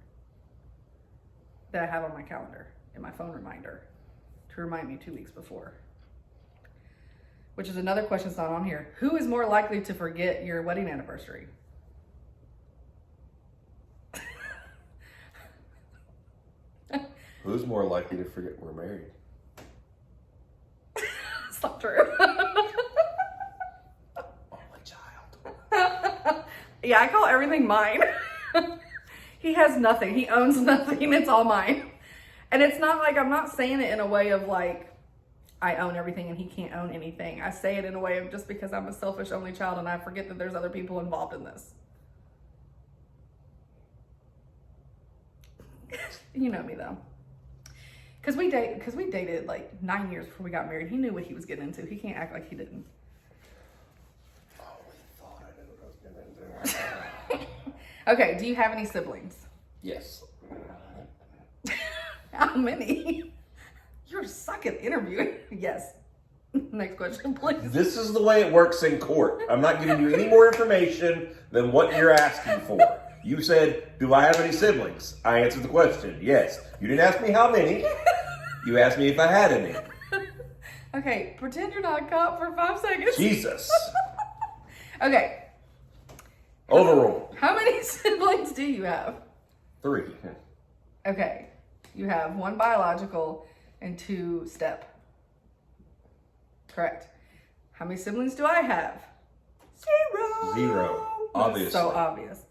That I have on my calendar, in my phone reminder, to remind me 2 weeks before. Which is another question that's not on here. Who is more likely to forget your wedding anniversary? Who's more likely to forget we're married? It's not true. Only child. Yeah, I call everything mine. He has nothing. He owns nothing. It's all mine. And it's not like, I'm not saying it in a way of like, I own everything and he can't own anything. I say it in a way of just because I'm a selfish only child and I forget that there's other people involved in this. You know me though. Because we dated like 9 years before we got married. He knew what he was getting into. He can't act like he didn't. Oh, we thought I knew what I was getting into. Okay, do you have any siblings? Yes. How many? You're suck at interviewing. Yes. Next question, please. This is the way it works in court. I'm not giving you any more information than what you're asking for. You said, do I have any siblings? I answered the question, yes. You didn't ask me how many. You asked me if I had any. Okay, pretend you're not a cop for 5 seconds. Jesus. Okay. Overruled. How many siblings do you have? 3. Okay. You have 1 biological and 2 step. Correct. How many siblings do I have? 0. 0. Obviously. That's so obvious.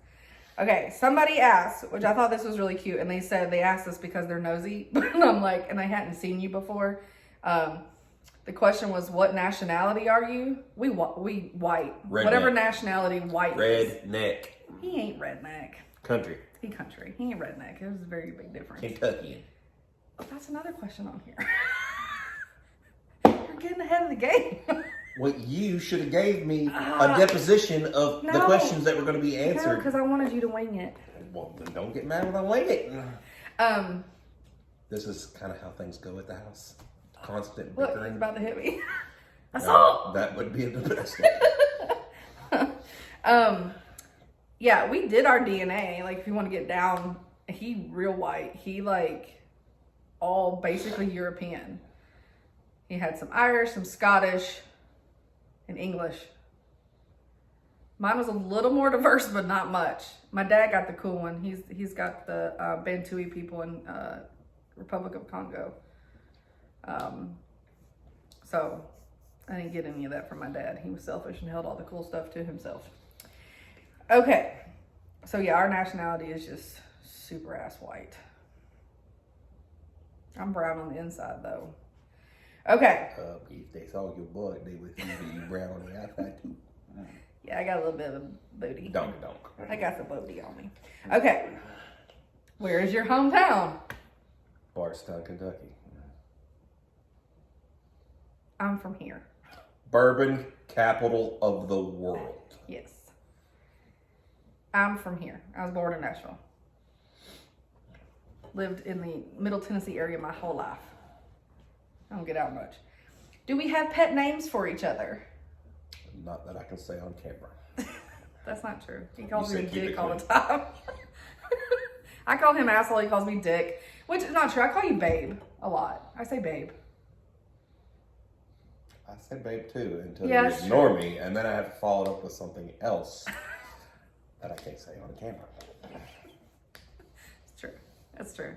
Okay, somebody asked, which I thought this was really cute, and they said they asked us because they're nosy, but I'm like, and they hadn't seen you before. The question was, what nationality are you? We white. Redneck. Whatever nationality white is. Redneck. He ain't redneck. Country. He country. He ain't redneck. There's a very big difference. Kentuckian. Oh, that's another question on here. You're getting ahead of the game. Well, you should have gave me a deposition of the questions that were going to be answered. No, because I wanted you to wing it. Well, then don't get mad when I wing it. This is kind of how things go at the house. Constant Look, bickering. he's about to hit me. Assault! That would be the best. Yeah, we did our DNA. Like, if you want to get down, he real white. He like all basically European. He had some Irish, some Scottish, and English. Mine was a little more diverse, but not much. My dad got the cool one. He's got the Bantui people in Republic of Congo. So I didn't get any of that from my dad. He was selfish and held all the cool stuff to himself. Okay, so yeah, our nationality is just super ass white. I'm brown on the inside though. Okay. If they saw your butt, they would see that you brown on the outside too. Yeah, I got a little bit of a booty. Don't. I got the booty on me. Okay. Where is your hometown? Bardstown, Kentucky. I'm from here. Bourbon capital of the world. Yes. I'm from here. I was born in Nashville. Lived in the Middle Tennessee area my whole life. I don't get out much. Do we have pet names for each other? Not that I can say on camera. That's not true. He calls You me said keep Dick it all the clean. time. I call him asshole. He calls me Dick, which is not true. I call you babe a lot. I say babe. I said babe too until Yeah, you that's ignore true. me, and then I have to follow it up with something else that I can't say on camera. It's true. That's true.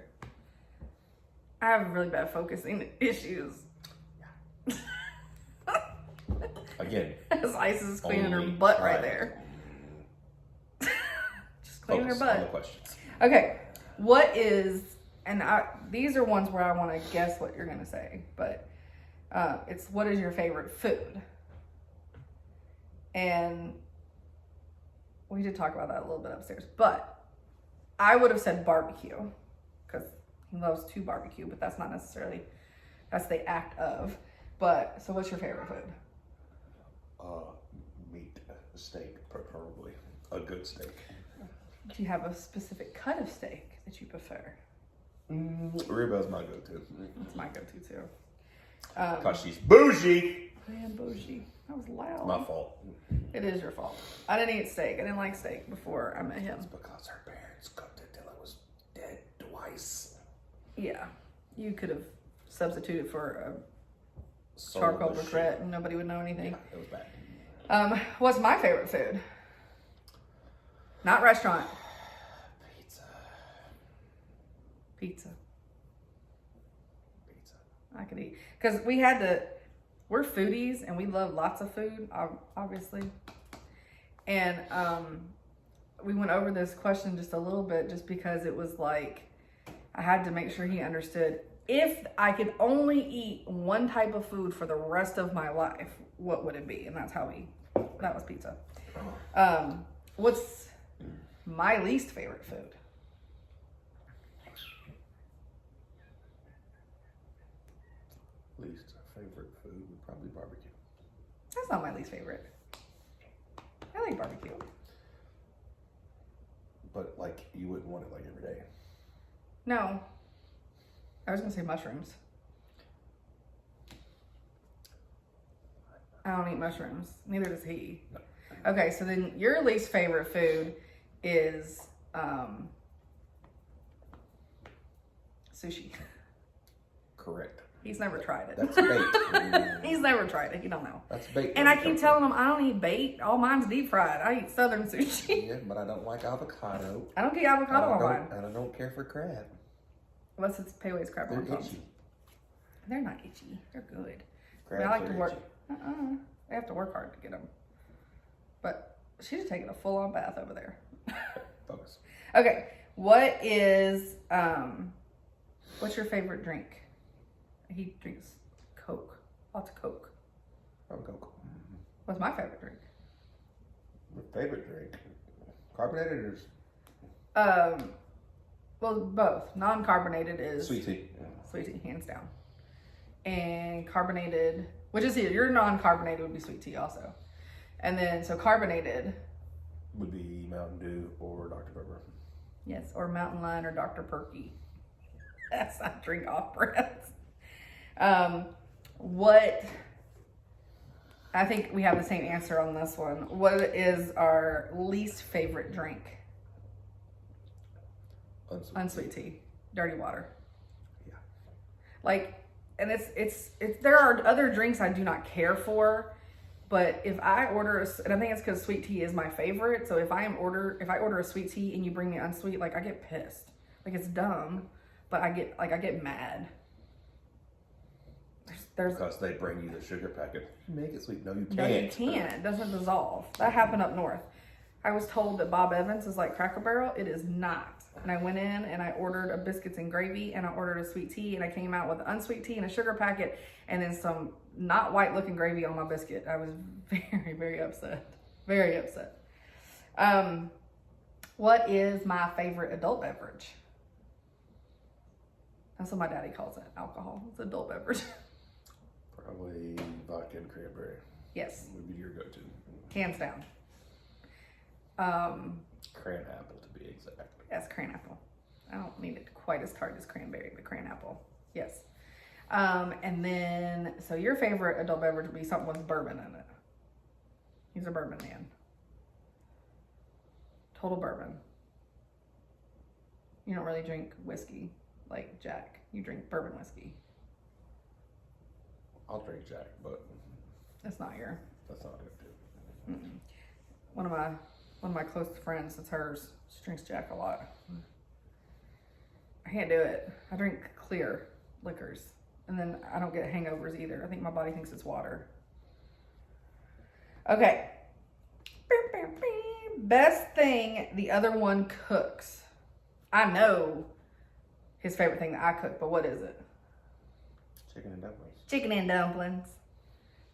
I have really bad focusing issues. Again. As Isis is cleaning her only butt right child. there. Just cleaning her Focus on the butt. questions. Okay. What is, and these are ones where I want to guess what you're going to say, but it's what is your favorite food? And we did talk about that a little bit upstairs, but I would have said barbecue because he loves to barbecue, but that's not necessarily, that's the act of. But, so what's your favorite food? Meat, steak, preferably. A good steak. Do you have a specific cut of steak that you prefer? Ribey's my go-to. That's my go-to too. Cause she's bougie. I am bougie. That was loud. My fault. It is your fault. I didn't eat steak. I didn't like steak before I met him. It's because her parents cooked it till it was dead twice. Yeah. You could have substituted for a charcoal briquette and nobody would know anything. Yeah, it was bad. What's my favorite food? Not restaurant. Pizza. Pizza. Pizza. I could eat. Because we're foodies and we love lots of food, obviously. And we went over this question just a little bit just because it was like, I had to make sure he understood. If I could only eat one type of food for the rest of my life, what would it be? And that was pizza. What's my least favorite food? Least favorite food would probably barbecue. That's not my least favorite. I like barbecue. But like, you wouldn't want it like every day. No. I was gonna say mushrooms. I don't eat mushrooms. Neither does he. No. Okay, so then your least favorite food is sushi. Correct. He's never tried it. That's bait. He's never tried it. You don't know. That's bait. And I keep telling him I don't eat bait. All mine's deep fried. I eat southern sushi. Yeah, but I don't like avocado. I don't get avocado on mine. And I don't care for crab. Unless it's Peiwei's crab They're wontons. itchy. They're not itchy. They're good. Crabs I like are to work. itchy. They have to work hard to get them. But she's taking a full-on bath over there. Focus. Okay, what's your favorite drink? He drinks Coke. Lots of Coke. I'll go. What's my favorite drink? My favorite drink? Carbonated or Well, both. Non-carbonated is sweet tea? Sweet tea, hands down. And carbonated, which is here. Your non-carbonated would be sweet tea also. And then, so carbonated. Would be Mountain Dew or Dr. Pepper. Yes, or Mountain Lion or Dr. Perky. That's not drink off brands. I think we have the same answer on this one. What is our least favorite drink? Unsweet tea. Dirty water. Yeah. Like, and it's there are other drinks I do not care for, but if I order, and I think it's because sweet tea is my favorite. So if I order a sweet tea and you bring me unsweet, like I get pissed. Like it's dumb, but I get mad. Because they bring you the sugar packet. Make it sweet. No, you can't. No, you can't. It doesn't dissolve. That happened up north. I was told that Bob Evans is like Cracker Barrel. It is not. And I went in and I ordered a biscuits and gravy and I ordered a sweet tea and I came out with unsweet tea and a sugar packet and then some not white looking gravy on my biscuit. I was very, very upset. Very upset. What is my favorite adult beverage? That's what my daddy calls it. Alcohol. It's adult beverage. Probably vodka and cranberry. Yes. Would be your go-to. Hands down. Cran apple to be exact. Yes, cran apple. I don't need it quite as tart as cranberry, but cran apple. Yes. And then, so your favorite adult beverage would be something with bourbon in it. He's a bourbon man. Total bourbon. You don't really drink whiskey like Jack. You drink bourbon whiskey. I'll drink Jack, but That's not your. that's not good too. Mm-mm. One of my close friends, that's hers. She drinks Jack a lot. I can't do it. I drink clear liquors, and then I don't get hangovers either. I think my body thinks it's water. Okay. Best thing the other one cooks. I know his favorite thing that I cook, but what is it? Chicken and dumplings. Chicken and dumplings.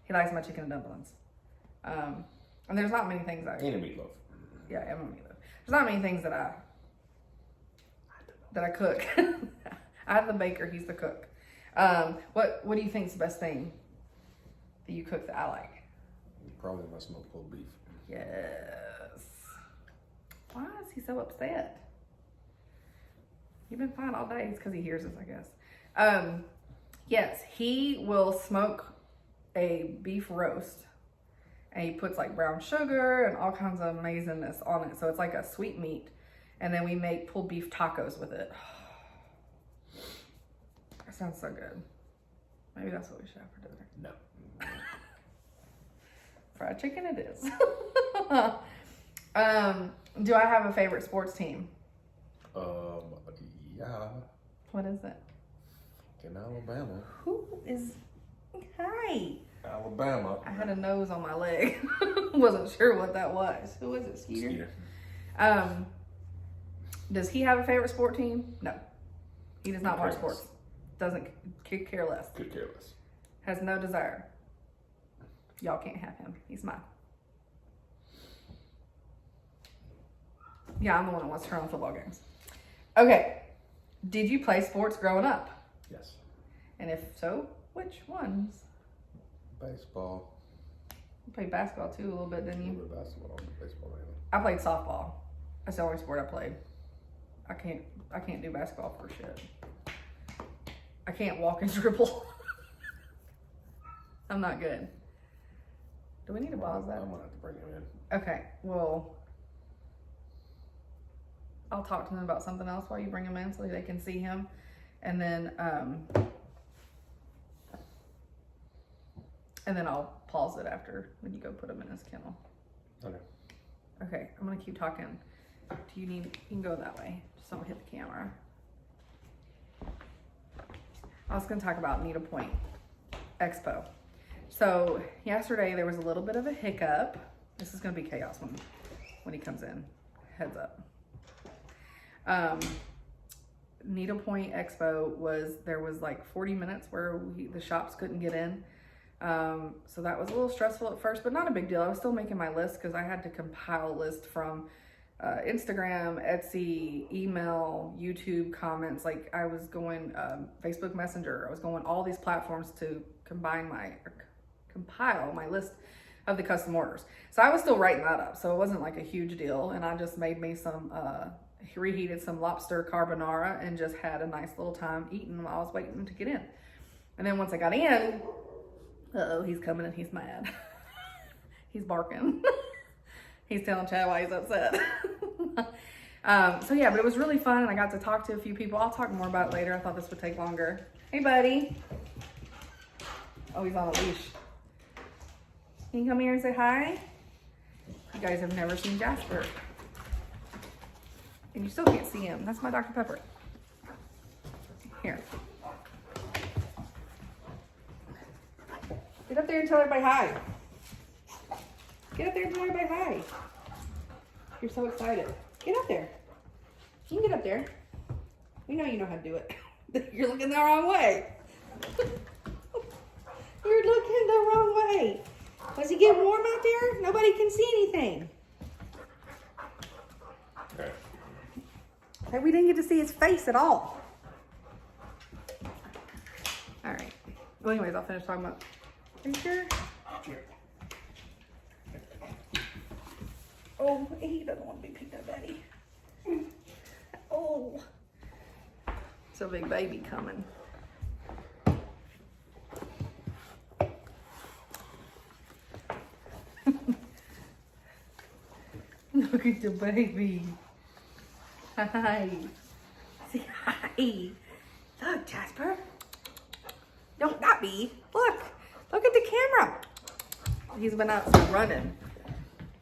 He likes my chicken and dumplings. And there's not many things I... And a meatloaf. Yeah, I don't either. There's not many things that I that I cook. I have the baker, he's the cook. What do you think is the best thing that you cook that I like? Probably my smoked pulled beef. Yes. Why is he so upset? You've been fine all day. It's because he hears us, I guess. Yes, he will smoke a beef roast. And he puts like brown sugar and all kinds of amazingness on it. So it's like a sweet meat. And then we make pulled beef tacos with it. That sounds so good. Maybe that's what we should have for dinner. No. Fried chicken it is. Do I have a favorite sports team? Yeah. What is it? In Alabama. Who is... Hi. Alabama. I had a nose on my leg. Wasn't sure what that was. Who was it, Skeeter? Skeeter. Does he have a favorite sport team? No. He does not watch sports. Doesn't care less. Could care less. Has no desire. Y'all can't have him. He's mine. Yeah, I'm the one that wants to turn on football games. Okay. Did you play sports growing up? Yes. And if so, which ones? Baseball. You played basketball too a little bit, didn't A you? little bit of basketball, baseball mainly. I played softball. That's the only sport I played. I can't do basketball for shit. I can't walk and dribble. I'm not good. Do we need to pause that? I'm gonna have to bring him in. Okay, well, I'll talk to them about something else while you bring him in so they can see him. And then I'll pause it after when you go put him in his kennel. Okay. Okay, I'm gonna keep talking. Do you need, you can go that way. Just don't hit the camera. I was gonna talk about needlepoint expo. So yesterday there was a little bit of a hiccup. This is gonna be chaos when he comes in. Heads up. Needlepoint expo there was like 40 minutes where the shops couldn't get in. So that was a little stressful at first, but not a big deal. I was still making my list because I had to compile a list from Instagram, Etsy, email, YouTube comments. Like I was going Facebook Messenger. I was going all these platforms to compile my list of the custom orders. So I was still writing that up. So it wasn't like a huge deal. And I just made me some, reheated some lobster carbonara and just had a nice little time eating while I was waiting to get in. And then once I got in, he's coming and he's mad. He's barking. He's telling Chad why he's upset. So yeah, but it was really fun and I got to talk to a few people. I'll talk more about it later. I thought this would take longer. Hey, buddy. Oh, he's on a leash. Can you come here and say hi? You guys have never seen Jasper. And you still can't see him. That's my Dr. Pepper. Here. Get up there and tell everybody hi. Get up there and tell everybody hi. You're so excited. Get up there. You can get up there. We know you know how to do it. You're looking the wrong way. You're looking the wrong way. Was it getting warm out there? Nobody can see anything. Okay. Okay, we didn't get to see his face at all. All right. Well, anyways, I'll finish talking about. Are you sure? Sure. Oh, he doesn't want to be picked up, Daddy. Oh. It's a big baby coming. Look at the baby. Hi. Say hi. Look, Jasper. Don't not be. Look. Look at the camera. He's been out running.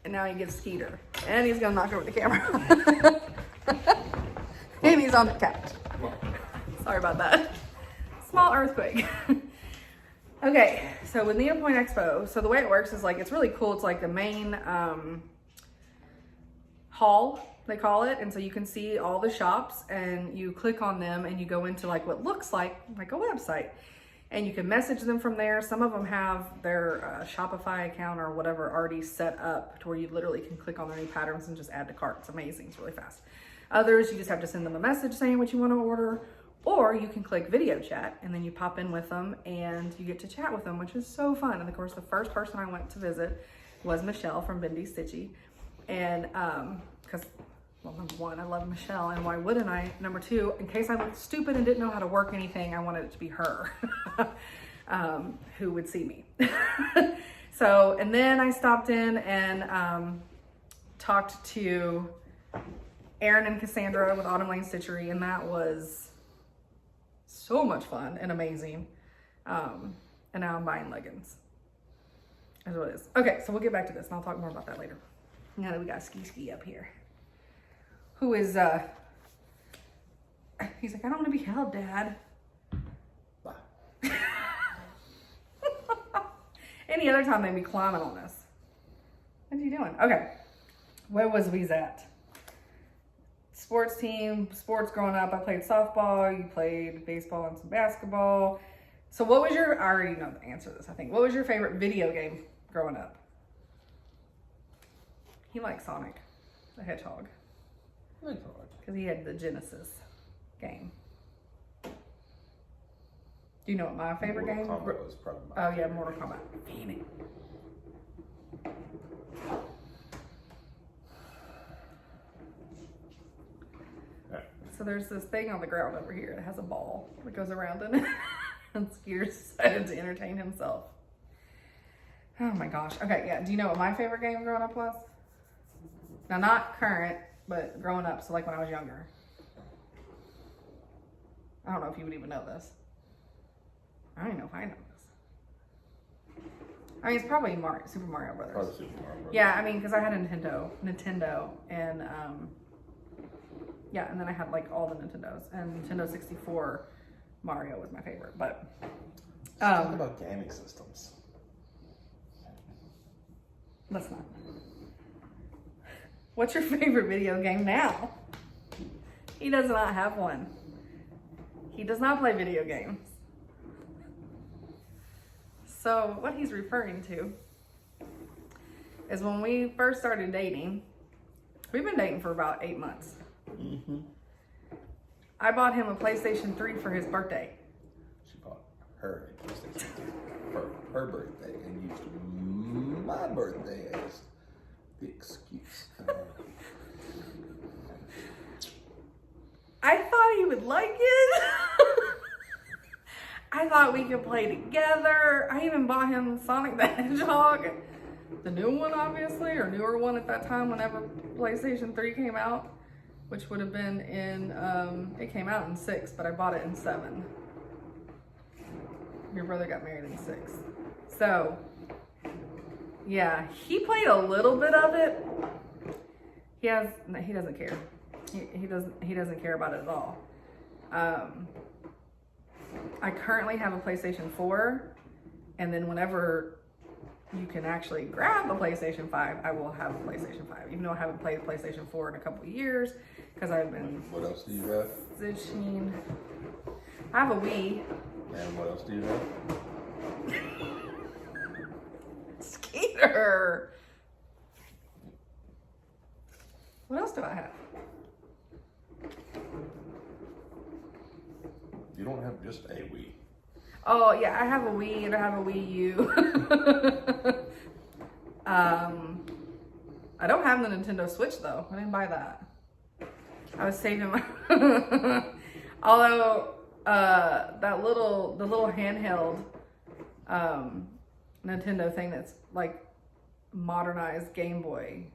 And now he gets Skeeter. And he's gonna knock over the camera. And he's on the couch. Sorry about that. Small earthquake. Okay, so with Needlepoint Expo, so the way it works is like, it's really cool. It's like the main hall, they call it. And so you can see all the shops and you click on them and you go into like what looks like a website. And you can message them from there. Some of them have their Shopify account or whatever already set up to where you literally can click on their new patterns and just add to cart. It's amazing, it's really fast. Others, you just have to send them a message saying what you want to order, or you can click video chat and then you pop in with them and you get to chat with them, which is so fun. And of course, the first person I went to visit was Michelle from Bendy Stitchy. And because, well, number one, I love Michelle, and why wouldn't I? Number two, in case I looked stupid and didn't know how to work anything, I wanted it to be her who would see me. So, and then I stopped in and talked to Erin and Cassandra with Autumn Lane Stitchery, and that was so much fun and amazing. And now I'm buying leggings. That's what it is. Okay, so we'll get back to this, and I'll talk more about that later. Now that we got Ski up here, who is he's like, I don't want to be held, Dad. Bye. Any other time they'd be climbing on us. What are you doing? Okay, where was we at? Sports team, sports growing up. I played softball. You played baseball and some basketball. So what was your, I already know the answer to this, I think. What was your favorite video game growing up? He liked Sonic the Hedgehog. Because he had the Genesis game. Do you know what my favorite game? Kombat was probably my oh yeah, Mortal Kombat. Peony. So there's this thing on the ground over here that has a ball that goes around in it. And Skeeter decided to entertain himself. Oh my gosh. Okay, yeah. Do you know what my favorite game growing up was? Now, not current, but growing up, so like when I was younger. I don't know if you would even know this. I don't even know if I know this. I mean, it's probably Super Mario Brothers. Probably Super Mario Brothers. Yeah, I mean, because I had a Nintendo, and yeah, and then I had like all the Nintendos, and Nintendo 64 Mario was my favorite. But talk about gaming systems. Let's not. What's your favorite video game now? He does not have one. He does not play video games. So what he's referring to is when we first started dating, we've been dating for about 8 months. Mm-hmm. I bought him a PlayStation 3 for his birthday. She bought her a PlayStation 3 for her birthday and used my birthday as the excuse. I thought he would like it. I thought we could play together. I even bought him Sonic the Hedgehog. The new one, obviously, or newer one at that time whenever PlayStation 3 came out, which would have been in, it came out in 6, but I bought it in 7. Your brother got married in 6. So, yeah, he played a little bit of it. He doesn't care. He doesn't care about it at all. I currently have a PlayStation 4, and then whenever you can actually grab a PlayStation 5, I will have a PlayStation 5, even though I haven't played PlayStation 4 in a couple of years, because I've been... What else do you have? Switching. I have a Wii. And what else do you have? Skeeter! What else do I have? You don't have just a Wii. Oh, yeah, I have a Wii and I have a Wii U. I don't have the Nintendo Switch, though. I didn't buy that. I was saving my... Although, the little handheld Nintendo thing that's like modernized Game Boy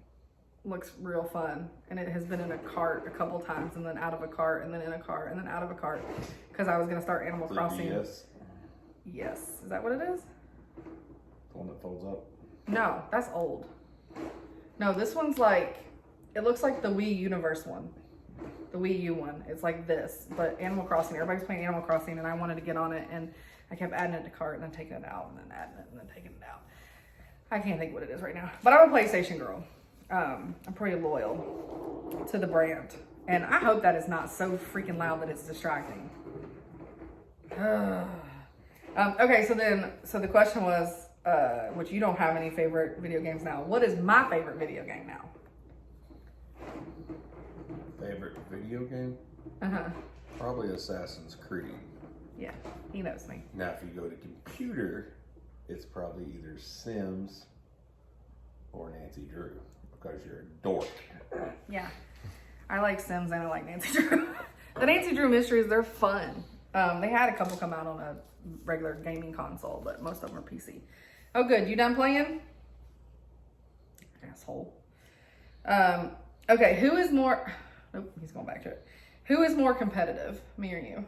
looks real fun, and it has been in a cart a couple times, and then out of a cart, and then in a cart, and then out of a cart, because I was gonna start Animal Crossing. Yes, is that what it is? The one that folds up? No, that's old. No, this one's like, it looks like the Wii Universe one, the Wii U one. It's like this, but Animal Crossing. Everybody's playing Animal Crossing, and I wanted to get on it, and I kept adding it to cart, and then taking it out, and then adding it, and then taking it out. I can't think what it is right now, but I'm a PlayStation girl. I'm pretty loyal to the brand, and I hope that is not so freaking loud that it's distracting. Okay, so the question was, which you don't have any favorite video games now. What is my favorite video game now? Favorite video game? Uh-huh. Probably Assassin's Creed. Yeah, he knows me. Now, if you go to computer, it's probably either Sims or Nancy Drew because you're a dork. Yeah, I like Sims and I like Nancy Drew. The Nancy Drew mysteries, they're fun. They had a couple come out on a regular gaming console, but most of them are PC. Oh, good. You done playing? Asshole. Okay, who is more... Nope, he's going back to it. Who is more competitive, me or you?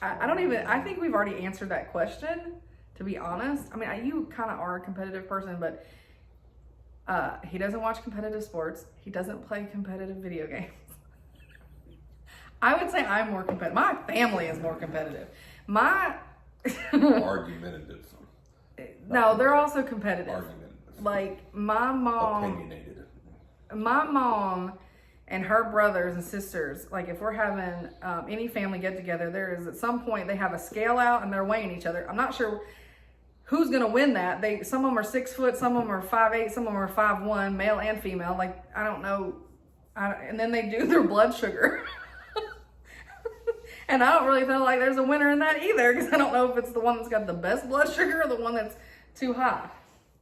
I think we've already answered that question, to be honest. I mean, you kind of are a competitive person, but he doesn't watch competitive sports. He doesn't play competitive video games. I would say I'm more competitive. My family is more competitive. Argumentative. No, they're also competitive. Argumentative. Like my mom. Opinionated. My mom and her brothers and sisters, like if we're having any family get together, there is at some point they have a scale out and they're weighing each other. I'm not sure who's gonna win that. Some of them are 6 foot, some of them are 5'8", some of them are 5'1", male and female. Like I don't know, and then they do their blood sugar. And I don't really feel like there's a winner in that either, because I don't know if it's the one that's got the best blood sugar or the one that's too high.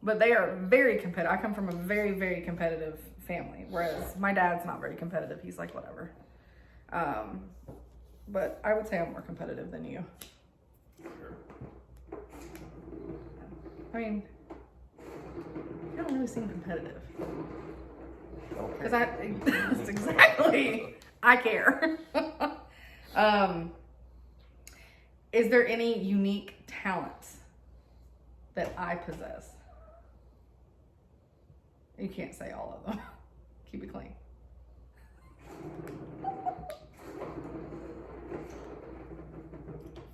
But they are very competitive. I come from a very, very competitive family, whereas my dad's not very competitive. He's like, whatever. But I would say I'm more competitive than you. I mean, you don't really seem competitive. Because that's exactly, I care. Is there any unique talents that I possess? You can't say all of them. Keep it clean.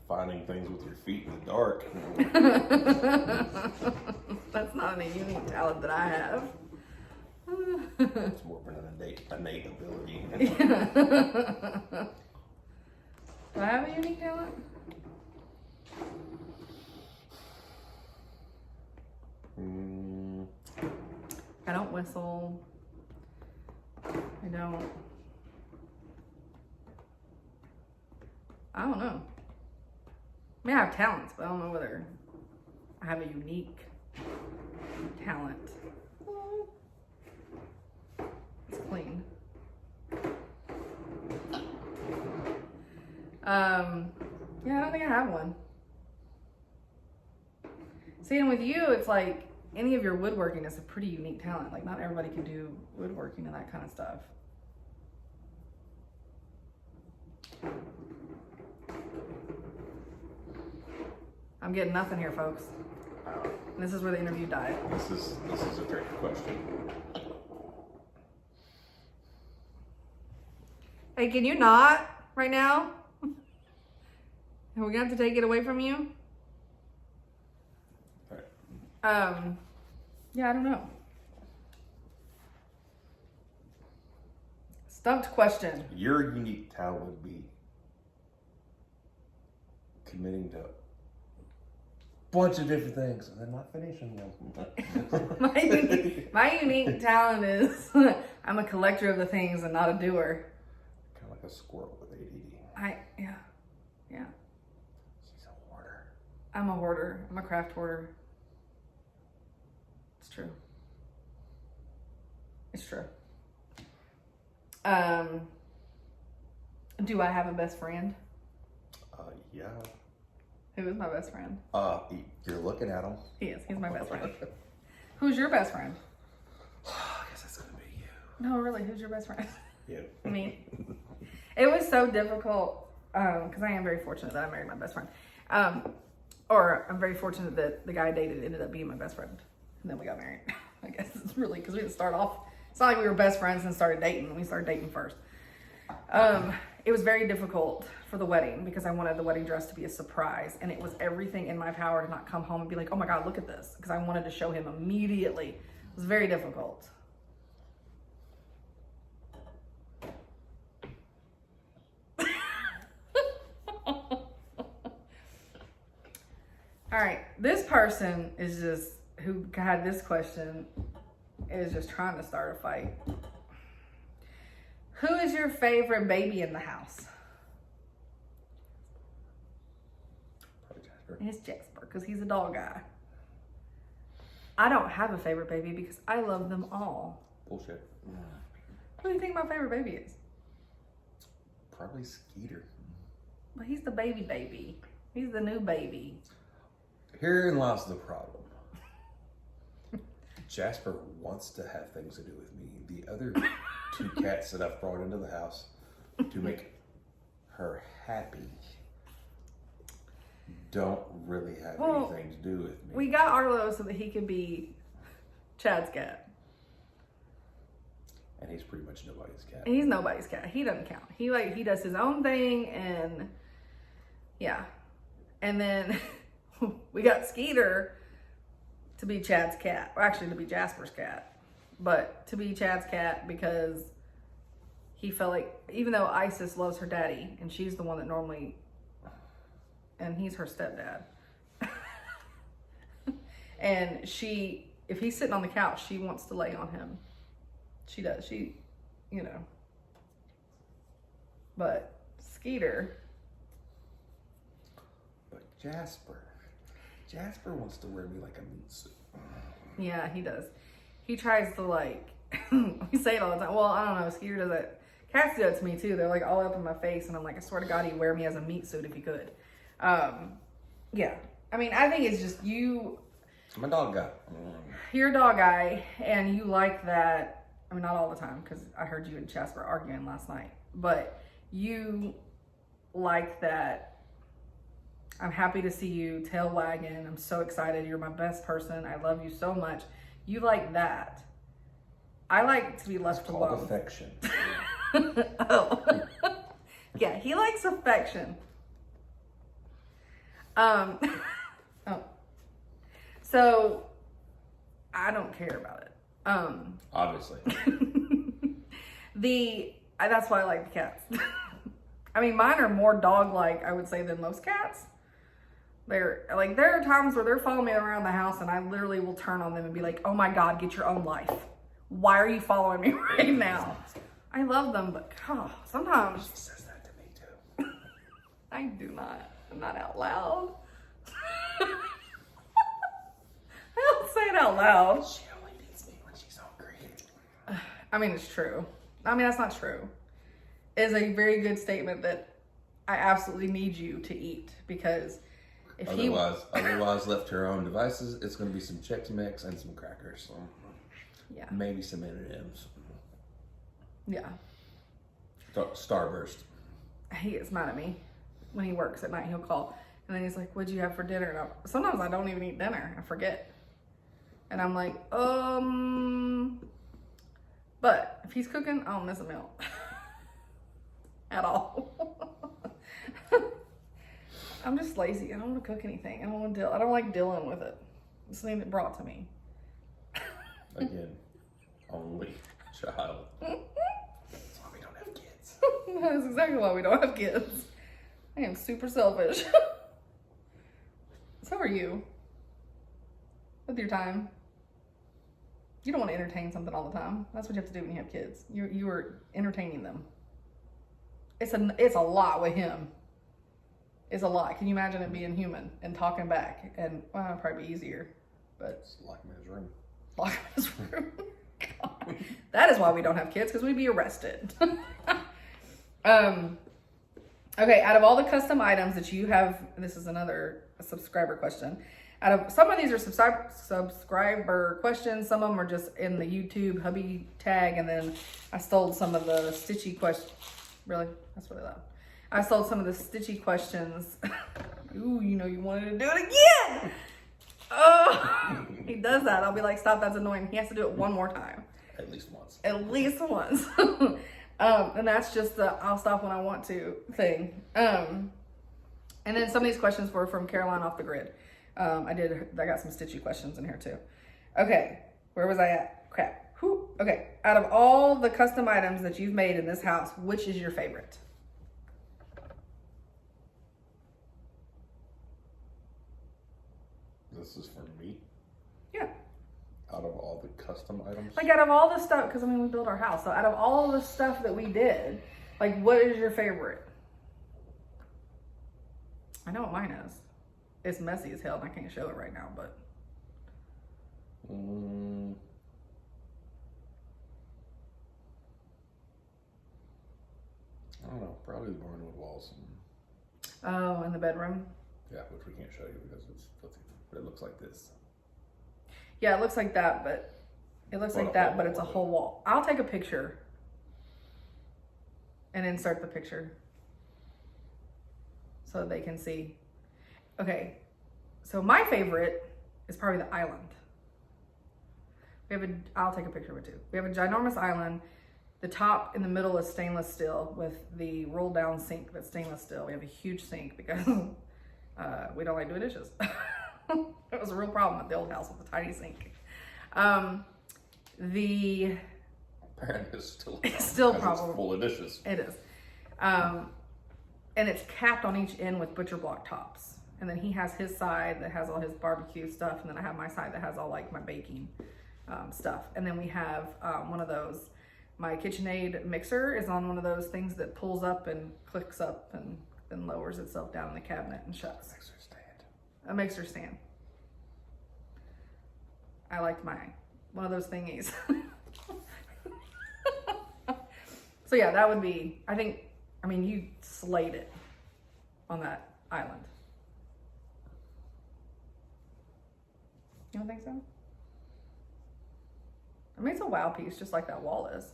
Finding things with your feet in the dark. That's not a unique talent that I have. It's more of an innate ability. Do I have a unique talent? I don't whistle. I don't know. I mean, I have talents, but I don't know whether I have a unique talent. It's clean. Yeah, I don't think I have one. See, and with you, it's like any of your woodworking is a pretty unique talent. Like, not everybody can do woodworking and that kind of stuff. I'm getting nothing here, folks. And this is where the interview died. This is a tricky question. Hey, can you not right now? Are we gonna have to take it away from you? Yeah, I don't know. Stumped question. Your unique talent would be committing to a bunch of different things and then not finishing them. my unique talent is I'm a collector of the things and not a doer. Kind of like a squirrel with ADD. Yeah. She's a hoarder. I'm a hoarder. I'm a craft hoarder. It's true. It's true. Do I have a best friend? Yeah. Who is my best friend? You're looking at him. He is. He's my best friend. Who's your best friend? I guess that's gonna be you. No, really. Who's your best friend? Yeah. Me. It was so difficult because I am very fortunate that I married my best friend. Or I'm very fortunate that the guy I dated ended up being my best friend. And then we got married. I guess it's really because we didn't start off. It's not like we were best friends and started dating. We started dating first. It was very difficult for the wedding because I wanted the wedding dress to be a surprise. And it was everything in my power to not come home and be like, oh my God, look at this. Because I wanted to show him immediately. It was very difficult. All right. This person is just, who had this question is just trying to start a fight. Who is your favorite baby in the house? Probably Jasper. It's Jasper, because he's a dog guy. I don't have a favorite baby because I love them all. Bullshit. Who do you think my favorite baby is? Probably Skeeter. Well, he's the baby. He's the new baby. Herein lies the problem. Jasper wants to have things to do with me. The other 2 cats that I've brought into the house to make her happy don't really have anything to do with me. We got Arlo so that he could be Chad's cat. And he's pretty much nobody's cat. He's nobody's cat. He doesn't count. He does his own thing, and yeah. And then we got Skeeter to be Chad's cat. Or actually to be Jasper's cat. But to be Chad's cat because he felt like, even though Isis loves her daddy, and she's the one that normally, and he's her stepdad. And if he's sitting on the couch, she wants to lay on him. She does. She, you know. But Skeeter. But Jasper wants to wear me like a meat suit. Yeah, he does. He tries to like, we say it all the time. Well, I don't know. Skeeter does it. Cats do that to me too. They're like all up in my face, and I'm like, I swear to God, he'd wear me as a meat suit if he could. Yeah. I mean, I think it's just you. I'm a dog guy. You're a dog guy, and you like that. I mean, not all the time, because I heard you and Jasper arguing last night. But you like that. I'm happy to see you, tail wagging. I'm so excited. You're my best person. I love you so much. You like that. I like to be left alone. It's called affection. Oh. Yeah, he likes affection. Oh. So, I don't care about it. Obviously. That's why I like the cats. I mean, mine are more dog-like, I would say, than most cats. There are times where they're following me around the house, and I literally will turn on them and be like, "Oh my God, get your own life. Why are you following me right now?" I love them, but sometimes She says that to me too. I do not. I'm not out loud. I don't say it out loud. She only beats me when she's hungry. I mean, it's true. I mean, that's not true. It's a very good statement that I absolutely need you to eat, because if otherwise left to her own devices, it's going to be some Chex Mix and some crackers. So yeah, maybe some M&Ms. Yeah. Starburst. He gets mad at me when he works at night. He'll call, and then he's like, "What'd you have for dinner?" And sometimes I don't even eat dinner. I forget. And I'm like, but if he's cooking, I don't miss a meal. At all. I'm just lazy. I don't want to cook anything. I don't like dealing with it. Just need it brought to me. Again, only child. That's why we don't have kids. That's exactly why we don't have kids. I am super selfish. So are you. With your time. You don't want to entertain something all the time. That's what you have to do when you have kids. You are entertaining them. It's a lot with him. It's a lot. Can you imagine it being human and talking back? And well, it'd probably be easier. But Just lock him in his room. Lock him in his room. God. That is why we don't have kids, because we'd be arrested. Okay, out of all the custom items that you have, this is another subscriber question. Some of these are subscriber questions. Some of them are just in the YouTube Hubby tag, and then I stole some of the Stitchy questions. Really? That's really loud. I stole some of the Stitchy questions. Ooh, you know you wanted to do it again. Oh, he does that. I'll be like, stop, that's annoying. He has to do it one more time. At least once. At least once. And that's just the I'll stop when I want to thing. And then some of these questions were from Caroline off the grid. I got some Stitchy questions in here too. Okay, where was I at? Crap. Whew. Okay, out of all the custom items that you've made in this house, which is your favorite? This is for me. Yeah. Out of all the custom items? Like out of all the stuff, because I mean we built our house, so out of all the stuff that we did, like what is your favorite? I know what mine is. It's messy as hell and I can't show it right now, but. I don't know, probably the barnwood walls. Oh, in the bedroom? Yeah, which we can't show you because it's filthy, but it looks like this. Yeah, it looks like that, but it's a whole wall. I'll take a picture and insert the picture so they can see. Okay, so my favorite is probably the island. I'll take a picture of it too. We have a ginormous island. The top in the middle is stainless steel with the roll down sink that's stainless steel. We have a huge sink because we don't like doing dishes. It was a real problem at the old house with the tiny sink. Apparently it's still a problem. It's full of dishes. It is. And it's capped on each end with butcher block tops. And then he has his side that has all his barbecue stuff. And then I have my side that has all like my baking stuff. And then we have one of those, my KitchenAid mixer is on one of those things that pulls up and clicks up and then lowers itself down in the cabinet and shuts. Mixer stand. A mixer stand. I liked mine. One of those thingies. So yeah, that would be, I mean, you slayed it on that island. You don't think so? I mean, it's a wow piece, just like that wall is.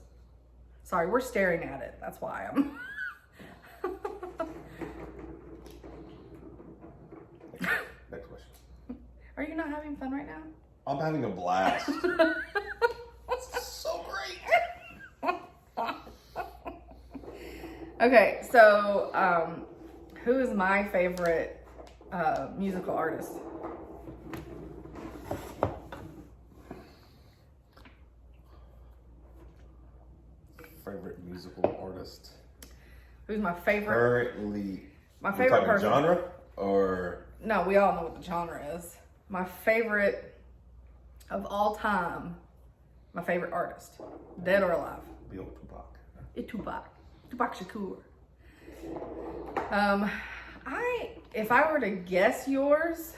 Sorry, we're staring at it. That's why I'm... Next question. Are you not having fun right now? I'm having a blast. It's so great. Okay, so who is my favorite musical artist? Favorite musical artist? Who's my favorite? Currently. My favorite person. Genre or? No, we all know what the genre is. My favorite of all time. My favorite artist, dead or alive. The old Tupac. Tupac Shakur. If I were to guess yours,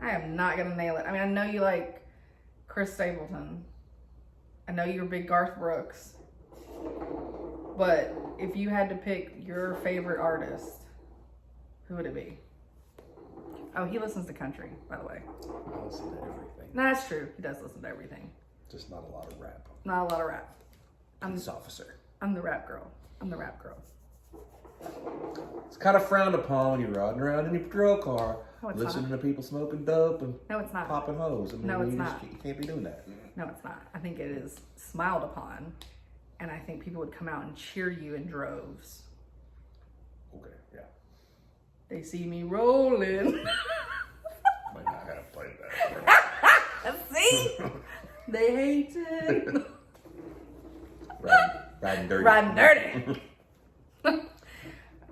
I am not gonna nail it. I mean, I know you like Chris Stapleton. I know you're a big Garth Brooks. But if you had to pick your favorite artist, who would it be? Oh, he listens to country, by the way. I listen to everything. No, that's true. He does listen to everything. Just not a lot of rap. Not a lot of rap. Police officer. I'm the rap girl. It's kind of frowned upon when you're riding around in your patrol car, listening to people smoking dope and no, it's not. Popping hose. I mean, no, it's not. You can't be doing that. No, it's not. I think it is smiled upon, and I think people would come out and cheer you in droves. Okay, yeah. They see me rolling. Might not have played that. See? They hate it. Riding dirty. Riding dirty.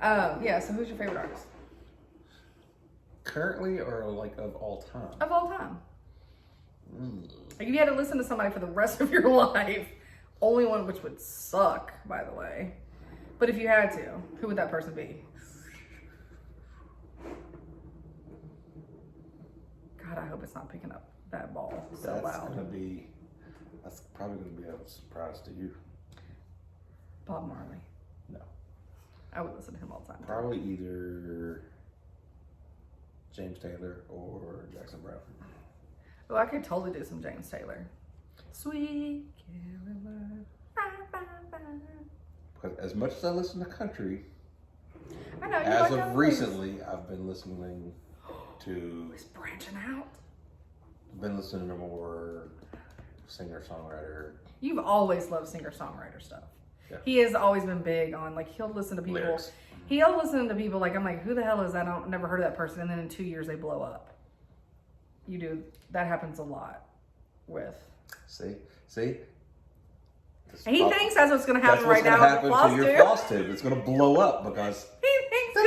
Yeah, so who's your favorite artist? Currently or like of all time? Of all time. Like if you had to listen to somebody for the rest of your life, only one which would suck, by the way. But if you had to, who would that person be? God, I hope it's not picking up that ball so loud. That's probably gonna be a surprise to you. Bob Marley. No. I would listen to him all the time. Probably either James Taylor or Jackson Brown. Oh, I could totally do some James Taylor. Sweet Caroline. Because as much as I listen to country, I know, as of recently, I've been listening to. He's branching out. I've been listening to more singer-songwriter. You've always loved singer-songwriter stuff. Yeah. He has always been big on, like, he'll listen to people. Lyrics. He'll listen to people, like, I'm like, who the hell is that? I never heard of that person. And then in 2 years, they blow up. You do. That happens a lot with. See? And he thinks that's what's going to happen right now with the That's what's going to happen to your Flosstube. It's going to blow up because. He thinks.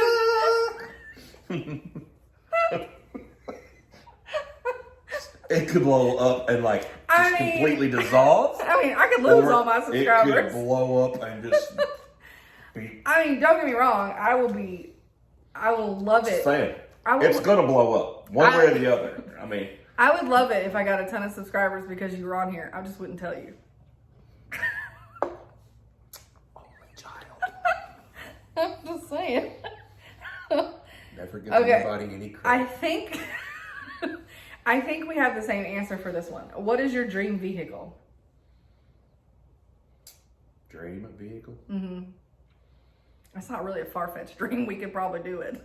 It could blow up and like just completely dissolve. I could lose all my subscribers. It could blow up and just be. Don't get me wrong. I will love it. Saying, it's gonna blow up one way or the other. I would love it if I got a ton of subscribers because you were on here. I just wouldn't tell you. Only child. I'm just saying. Never give anybody any credit. I think we have the same answer for this one. What is your dream vehicle? Dream vehicle? Mm-hmm. That's not really a far-fetched dream. We could probably do it.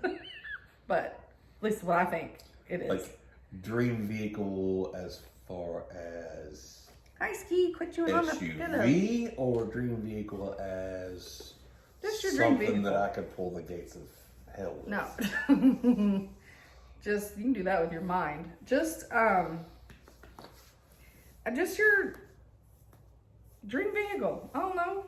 But at least what I think it is. Like, dream vehicle as far as Hi, Ski. Quit chewing on the pillow. SUV or dream vehicle as just your dream vehicle. Something that I could pull the gates of hell with. No. Just, you can do that with your mind. Just your dream vehicle. I don't know.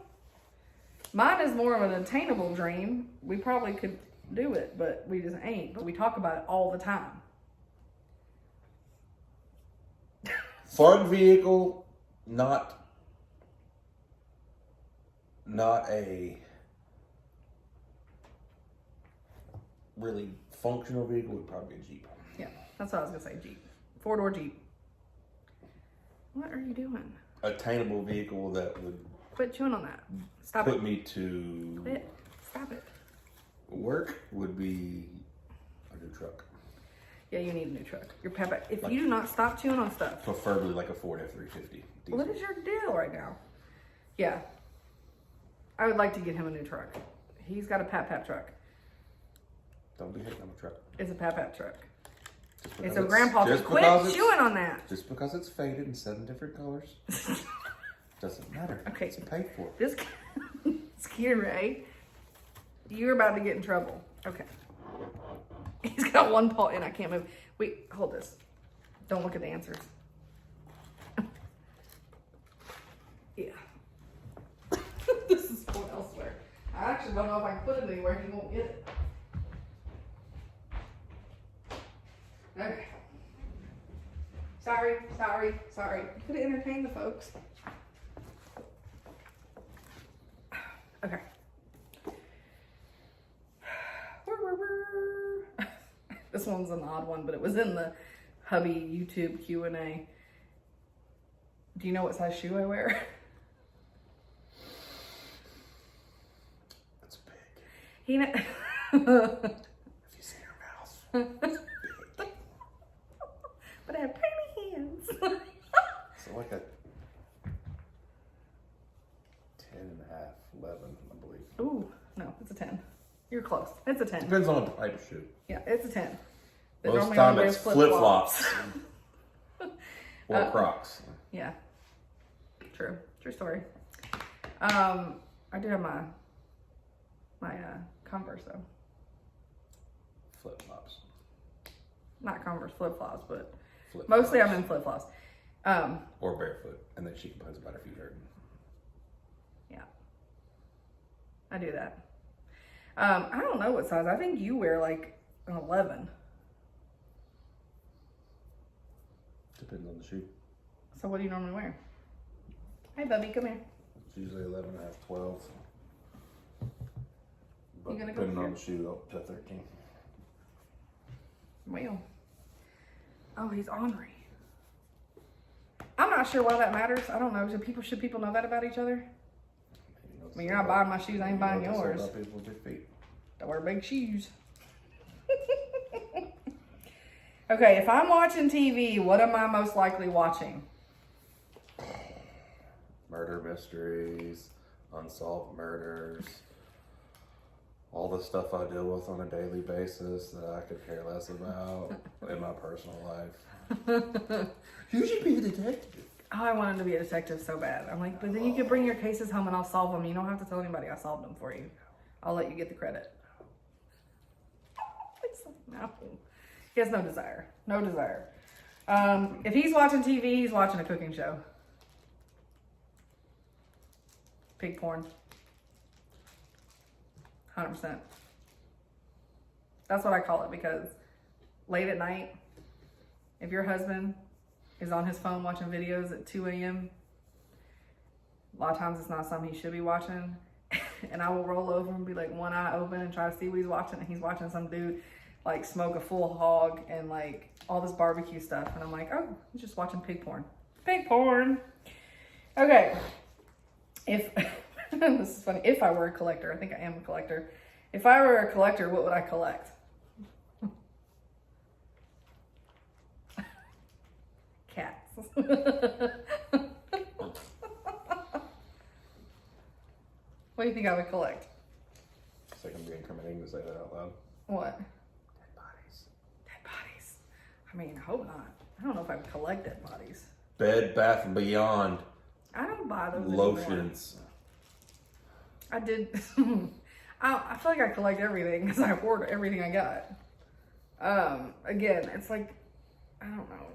Mine is more of an attainable dream. We probably could do it, but we just ain't. But we talk about it all the time. Fun vehicle, not a really functional vehicle, would probably be a Jeep. Yeah, that's what I was gonna say. Jeep, 4-door Jeep. What are you doing? Attainable vehicle that would quit chewing on that. Stop put it. me to Quit. Stop it. Work would be a new truck. Yeah, you need a new truck. Your pep. If you do not stop chewing on stuff. Preferably like a Ford F-350. What is your deal right now? Yeah. I would like to get him a new truck. He's got a pap truck. Don't be hating on a truck. It's a pap truck. It's a grandpa. Quit chewing on that. Just because it's faded in 7 different colors doesn't matter. Okay. It's paid for. Just Ray. You're about to get in trouble. Okay. He's got one paw in. I can't move. Wait, hold this. Don't look at the answers. Yeah. This is going elsewhere. I actually don't know if I can put it anywhere. He won't get it. Okay. Sorry. You could have entertained the folks. Okay. This one's an odd one, but it was in the Hubby YouTube Q&A. Do you know what size shoe I wear? That's big. Have you seen her mouth? But I have tiny hands. So like a 10.5, 11, I believe. Ooh, no, it's a 10. You're close. It's a 10. Depends on the type of shoe. Yeah, it's a 10. Most time it's flip-flops. Or Crocs. Yeah. True story. I do have my Converse though. Flip-flops. Not Converse flip-flops, but Flip-flops. mostly I'm in flip-flops. Or barefoot, and then she complains about her feet hurting. Yeah. I do that. I don't know what size. I think you wear like an 11. Depends on the shoe. So what do you normally wear? Hey, Bubby, come here. It's usually 11.5, 12. But You gonna go depending on here? the shoe, up to 13. Well. Oh, he's ornery. I'm not sure why that matters. I don't know. Should people know that about each other? I mean, you're not buying my shoes. I ain't buying yours. People with big feet. Don't wear big shoes. Okay, if I'm watching TV, what am I most likely watching? Murder mysteries, unsolved murders, all the stuff I deal with on a daily basis that I could care less about in my personal life. You should be a detective. Oh, I wanted to be a detective so bad. I'm like, but then you could bring your cases home and I'll solve them. You don't have to tell anybody I solved them for you. I'll let you get the credit. No. He has no desire. No desire. If he's watching TV, he's watching a cooking show. Pig porn. 100%. That's what I call it, because late at night, if your husband is on his phone watching videos at 2 a.m. A lot of times it's not something he should be watching. And I will roll over and be like one eye open and try to see what he's watching. And he's watching some dude like smoke a full hog and like all this barbecue stuff. And I'm like, oh, he's just watching pig porn. Pig porn. Okay. If, this is funny. If I were a collector, I think I am a collector. If I were a collector, what would I collect? Cats. What do you think I would collect? It's like I'm being incriminating to say that out loud. What? Dead bodies. Dead bodies. I mean, I hope not. I don't know if I would collect dead bodies. Bed, Bath and Beyond. I don't buy those Lotions. Anymore. I did. I feel like I collect everything because I hoard everything I got. Again, it's like, I don't know.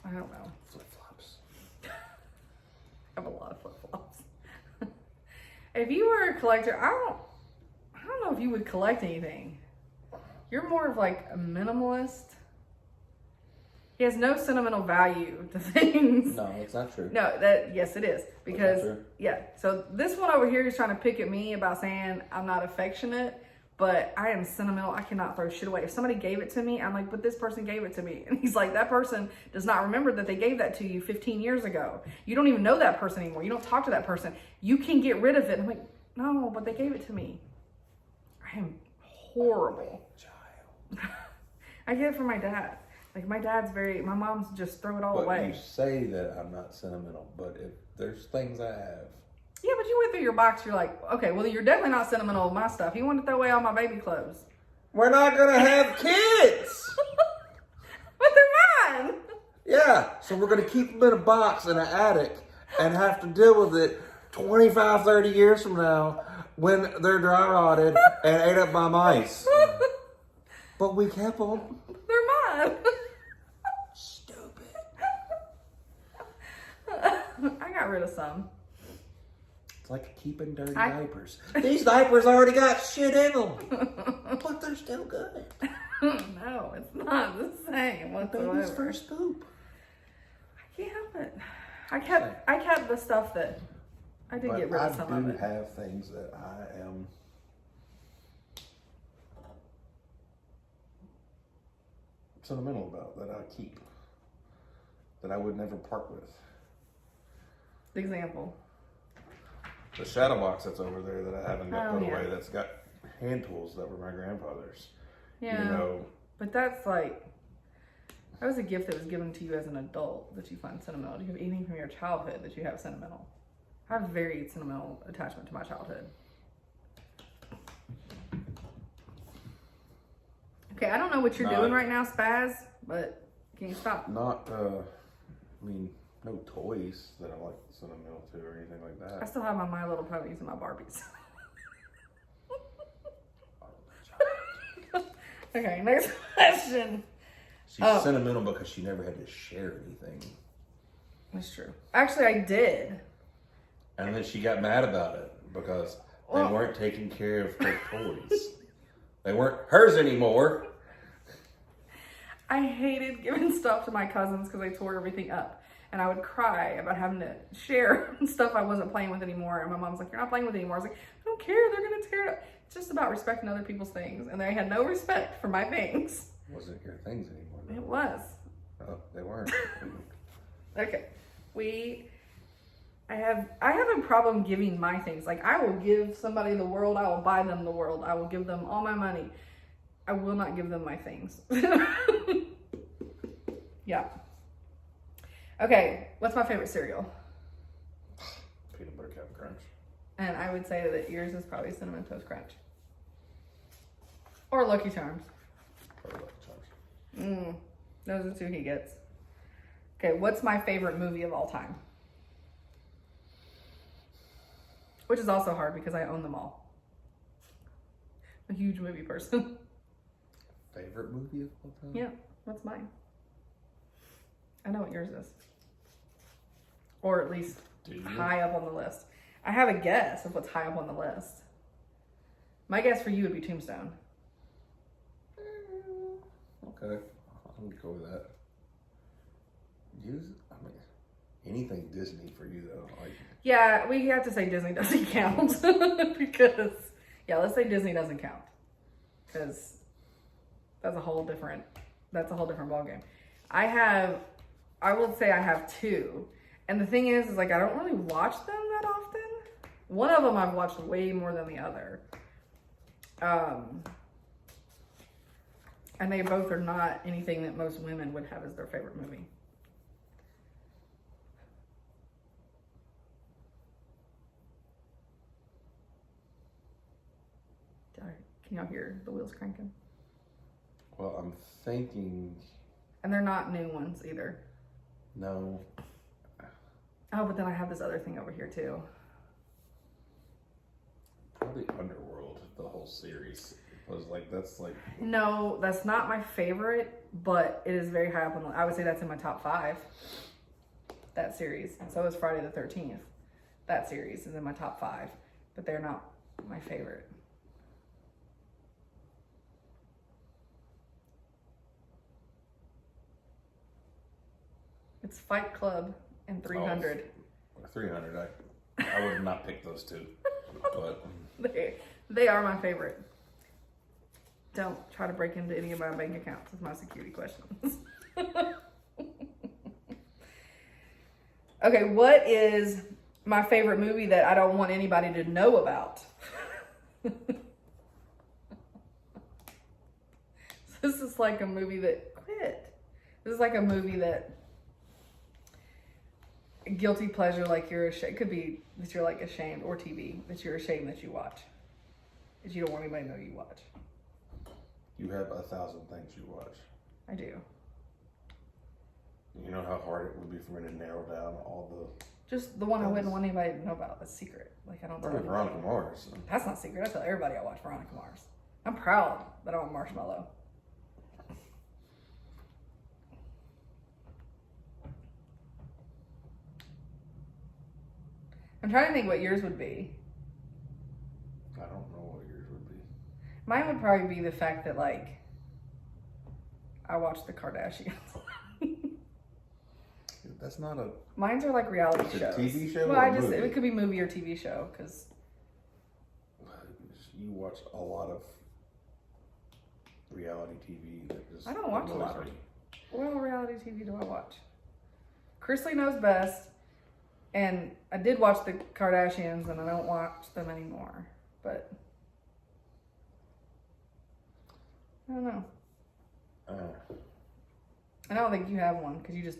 I don't know. Flip-flops. I have a lot of flip-flops. If you were a collector, I don't know if you would collect anything. You're more of like a minimalist. He has no sentimental value to things. No, it's not true. No, yes it is. Because yeah. So this one over here is trying to pick at me about saying I'm not affectionate, but I am sentimental. I cannot throw shit away. If somebody gave it to me, I'm like, but this person gave it to me. And he's like, that person does not remember that they gave that to you 15 years ago. You don't even know that person anymore. You don't talk to that person. You can get rid of it. I'm like, no, but they gave it to me. I am horrible. Child. I get it from my dad. Like my mom's just throw it all away. You say that I'm not sentimental, but if there's things I have. Yeah, but you went through your box, you're like, okay, well, you're definitely not sentimental with my stuff. You want to throw away all my baby clothes. We're not going to have kids. But they're mine. Yeah, so we're going to keep them in a box in an attic and have to deal with it 25, 30 years from now when they're dry rotted and ate up by mice. But we kept them. They're mine. Stupid. I got rid of some. It's like keeping dirty diapers. These diapers already got shit in them. But they're still good. No, it's not the same whatsoever. Baby's first poop. I can't help it. I kept the stuff that I did get rid of some of it. I do have things that I am sentimental about, that I keep, that I would never part with. Example. The shadow box that's over there that I haven't got put away, yeah. that's got hand tools that were my grandfather's. Yeah. You know, but that's like, that was a gift that was given to you as an adult that you find sentimental. Do you have anything from your childhood that you have sentimental? I have very sentimental attachment to my childhood. Okay, I don't know what you're doing right now, Spaz, but can you stop? I mean, no toys that I like sentimental to or anything like that. I still have my Little Ponies and my Barbies. Okay, next question. She's sentimental because she never had to share anything. That's true. Actually, I did. And then she got mad about it because they weren't taking care of her toys. They weren't hers anymore. I hated giving stuff to my cousins because they tore everything up. And I would cry about having to share stuff I wasn't playing with anymore. And my mom's like, you're not playing with it anymore. I was like, I don't care. They're going to tear it up. It's just about respecting other people's things. And they had no respect for my things. It wasn't your things anymore, though. It was. Oh, they weren't. Okay. I have a problem giving my things. Like, I will give somebody the world. I will buy them the world. I will give them all my money. I will not give them my things. Yeah. Okay, what's my favorite cereal? Peanut butter Captain Crunch. And I would say that yours is probably Cinnamon Toast Crunch. Or Lucky Charms. Or Lucky Charms. Those are two he gets. Okay, what's my favorite movie of all time? Which is also hard because I own them all. I'm a huge movie person. Favorite movie of all time? Yeah, what's mine? I know what yours is. Or at least high up on the list. I have a guess of what's high up on the list. My guess for you would be Tombstone. Okay, I'm gonna go with that. I mean, anything Disney for you though. Like, yeah, we have to say Disney doesn't count because let's say Disney doesn't count because that's a whole different ballgame. I will say I have two, and the thing is like I don't really watch them that often. One of them I've watched way more than the other, and they both are not anything that most women would have as their favorite movie. Can y'all hear the wheels cranking? well, I'm thinking. And they're not new ones either. No. Oh, but then I have this other thing over here too. Probably Underworld, the whole series. Was like that's like. No, that's not my favorite, but it is very high up on the. I would say that's in my top 5. That series. So is Friday the 13th. That series is in my top 5, but they're not my favorite. It's Fight Club and 300. Oh, 300. I would have not picked those two, but they are my favorite. Don't try to break into any of my bank accounts with my security questions. Okay, what is my favorite movie that I don't want anybody to know about? This is like a movie that This is like a movie that guilty pleasure, like you're ashamed. It could be that you're like ashamed, or TV that you're ashamed that you watch, that you don't want anybody to know you watch. You have 1,000 things you watch. I do. You know how hard it would be for me to narrow down all the. Just the one I wouldn't want anybody to know about. That's secret. Like I don't tell Probably anybody. Veronica Mars. That's not secret. I tell everybody I watch Veronica Mars. I'm proud that I'm a marshmallow. I'm trying to think what yours would be. I don't know what yours would be. Mine would probably be the fact that like I watch the Kardashians. That's not a. Mine's are like reality It's a shows. TV show Well, or a movie? it could be movie or TV show because You watch a lot of reality TV. That just I don't watch a annoys lot of. me. What reality TV do I watch? Chrisley knows best, and I did watch the Kardashians, and I don't watch them anymore. But I don't know. I don't think you have one because you just.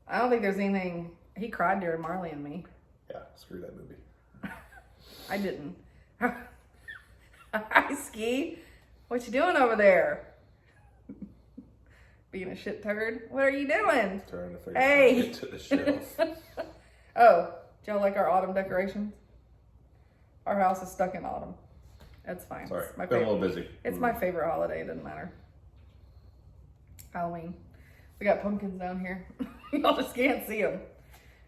I don't think there's anything. He cried during Marley and Me. Yeah, screw that movie. I didn't. Hi, Ski. What you doing over there? Being a shit turd? What are you doing? Trying to figure Hey. out how to get to the shelf. Oh, do y'all like our autumn decorations? Our house is stuck in autumn. That's fine. Sorry, It's my been a favorite. little busy. It's my favorite holiday. It doesn't matter. Halloween. We got pumpkins down here. Y'all just can't see them.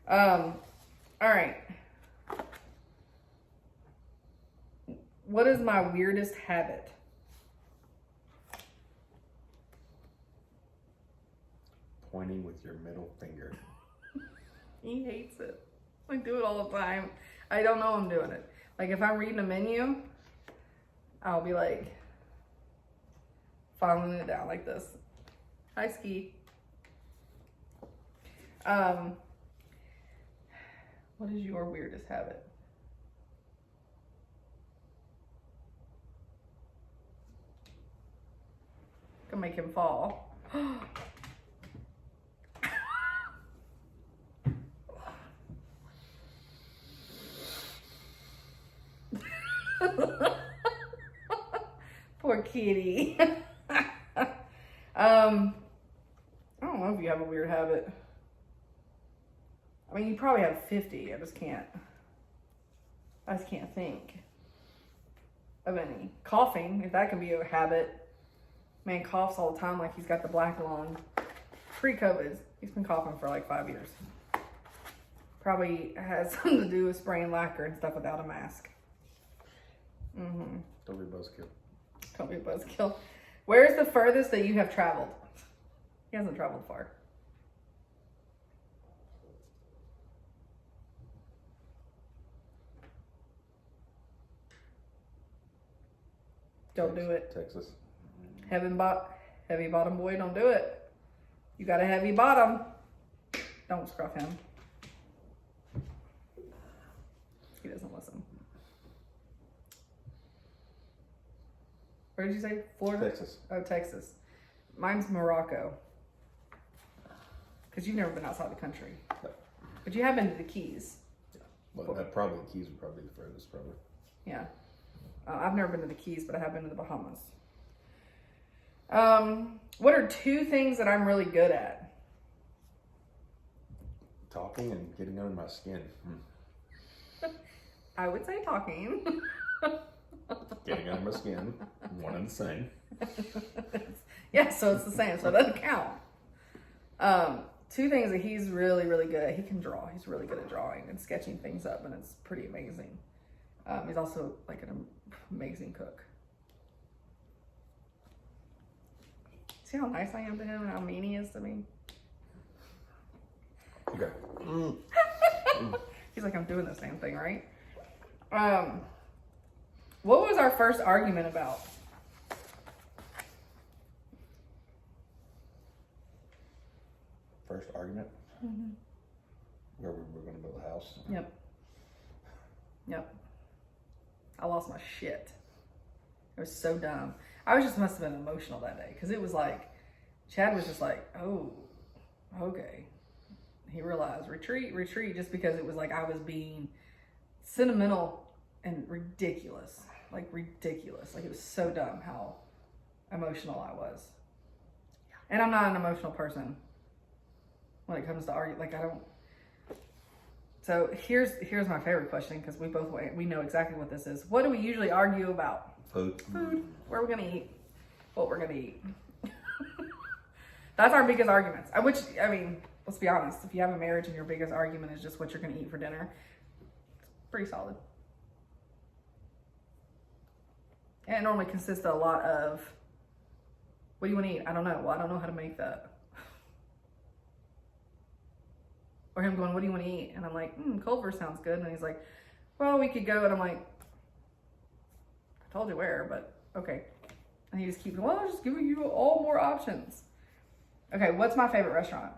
All right. What is my weirdest habit? Pointing with your middle finger. He hates it. I do it all the time. I don't know I'm doing it. Like if I'm reading a menu, I'll be like following it down like this. Hi, Ski. What is your weirdest habit? Gonna make him fall. Poor kitty. I don't know if you have a weird habit. I mean, you probably have 50. I just can't think of any. Coughing, if that can be a habit. Man coughs all the time like he's got the black lung. Pre-COVID, he's been coughing for like 5 years. Probably has something to do with spraying lacquer and stuff without a mask. Mm-hmm. Don't be a buzzkill. Don't be a buzzkill. Where's the furthest that you have traveled? He hasn't traveled far. Don't do it. Texas. Heavy bottom boy, don't do it. You got a heavy bottom. Don't scruff him. He doesn't listen. Where did you say? Florida? Texas. Oh, Texas. Mine's Morocco. Because you've never been outside the country. No. But you have been to the Keys. Yeah. Well, probably the Keys would probably be the furthest, probably. Yeah. I've never been to the Keys, but I have been to the Bahamas. What are 2 things that I'm really good at? Talking and getting under my skin. I would say talking. Getting under my skin. One and the same. Yeah, so it's the same, so it doesn't count. 2 things that he's really, really good at. He can draw. He's really good at drawing and sketching things up, and it's pretty amazing. He's also like an amazing cook. See how nice I am to him and how mean he is to me? Okay. He's like, I'm doing the same thing, right? What was our first argument about? First argument? Mm-hmm. Where we were going to build a house? Yep. I lost my shit. It was so dumb. I must have been emotional that day because it was like, Chad was just like, oh, okay. He realized retreat, just because it was like I was being sentimental and ridiculous. Like ridiculous. Like it was so dumb how emotional I was. And I'm not an emotional person when it comes to argue. Like I don't. So here's my favorite question because we know exactly what this is. What do we usually argue about? Food. Where we're gonna eat. What we're gonna eat. That's our biggest arguments. Which, I mean, let's be honest. If you have a marriage and your biggest argument is just what you're gonna eat for dinner, it's pretty solid. And it normally consists of a lot of, what do you want to eat? I don't know. Well, I don't know how to make that. Or him going, what do you want to eat? And I'm like, Culver sounds good. And he's like, well, we could go. And I'm like, I told you where, but okay. And he just keeps, well, I'm just giving you all more options. Okay, what's my favorite restaurant?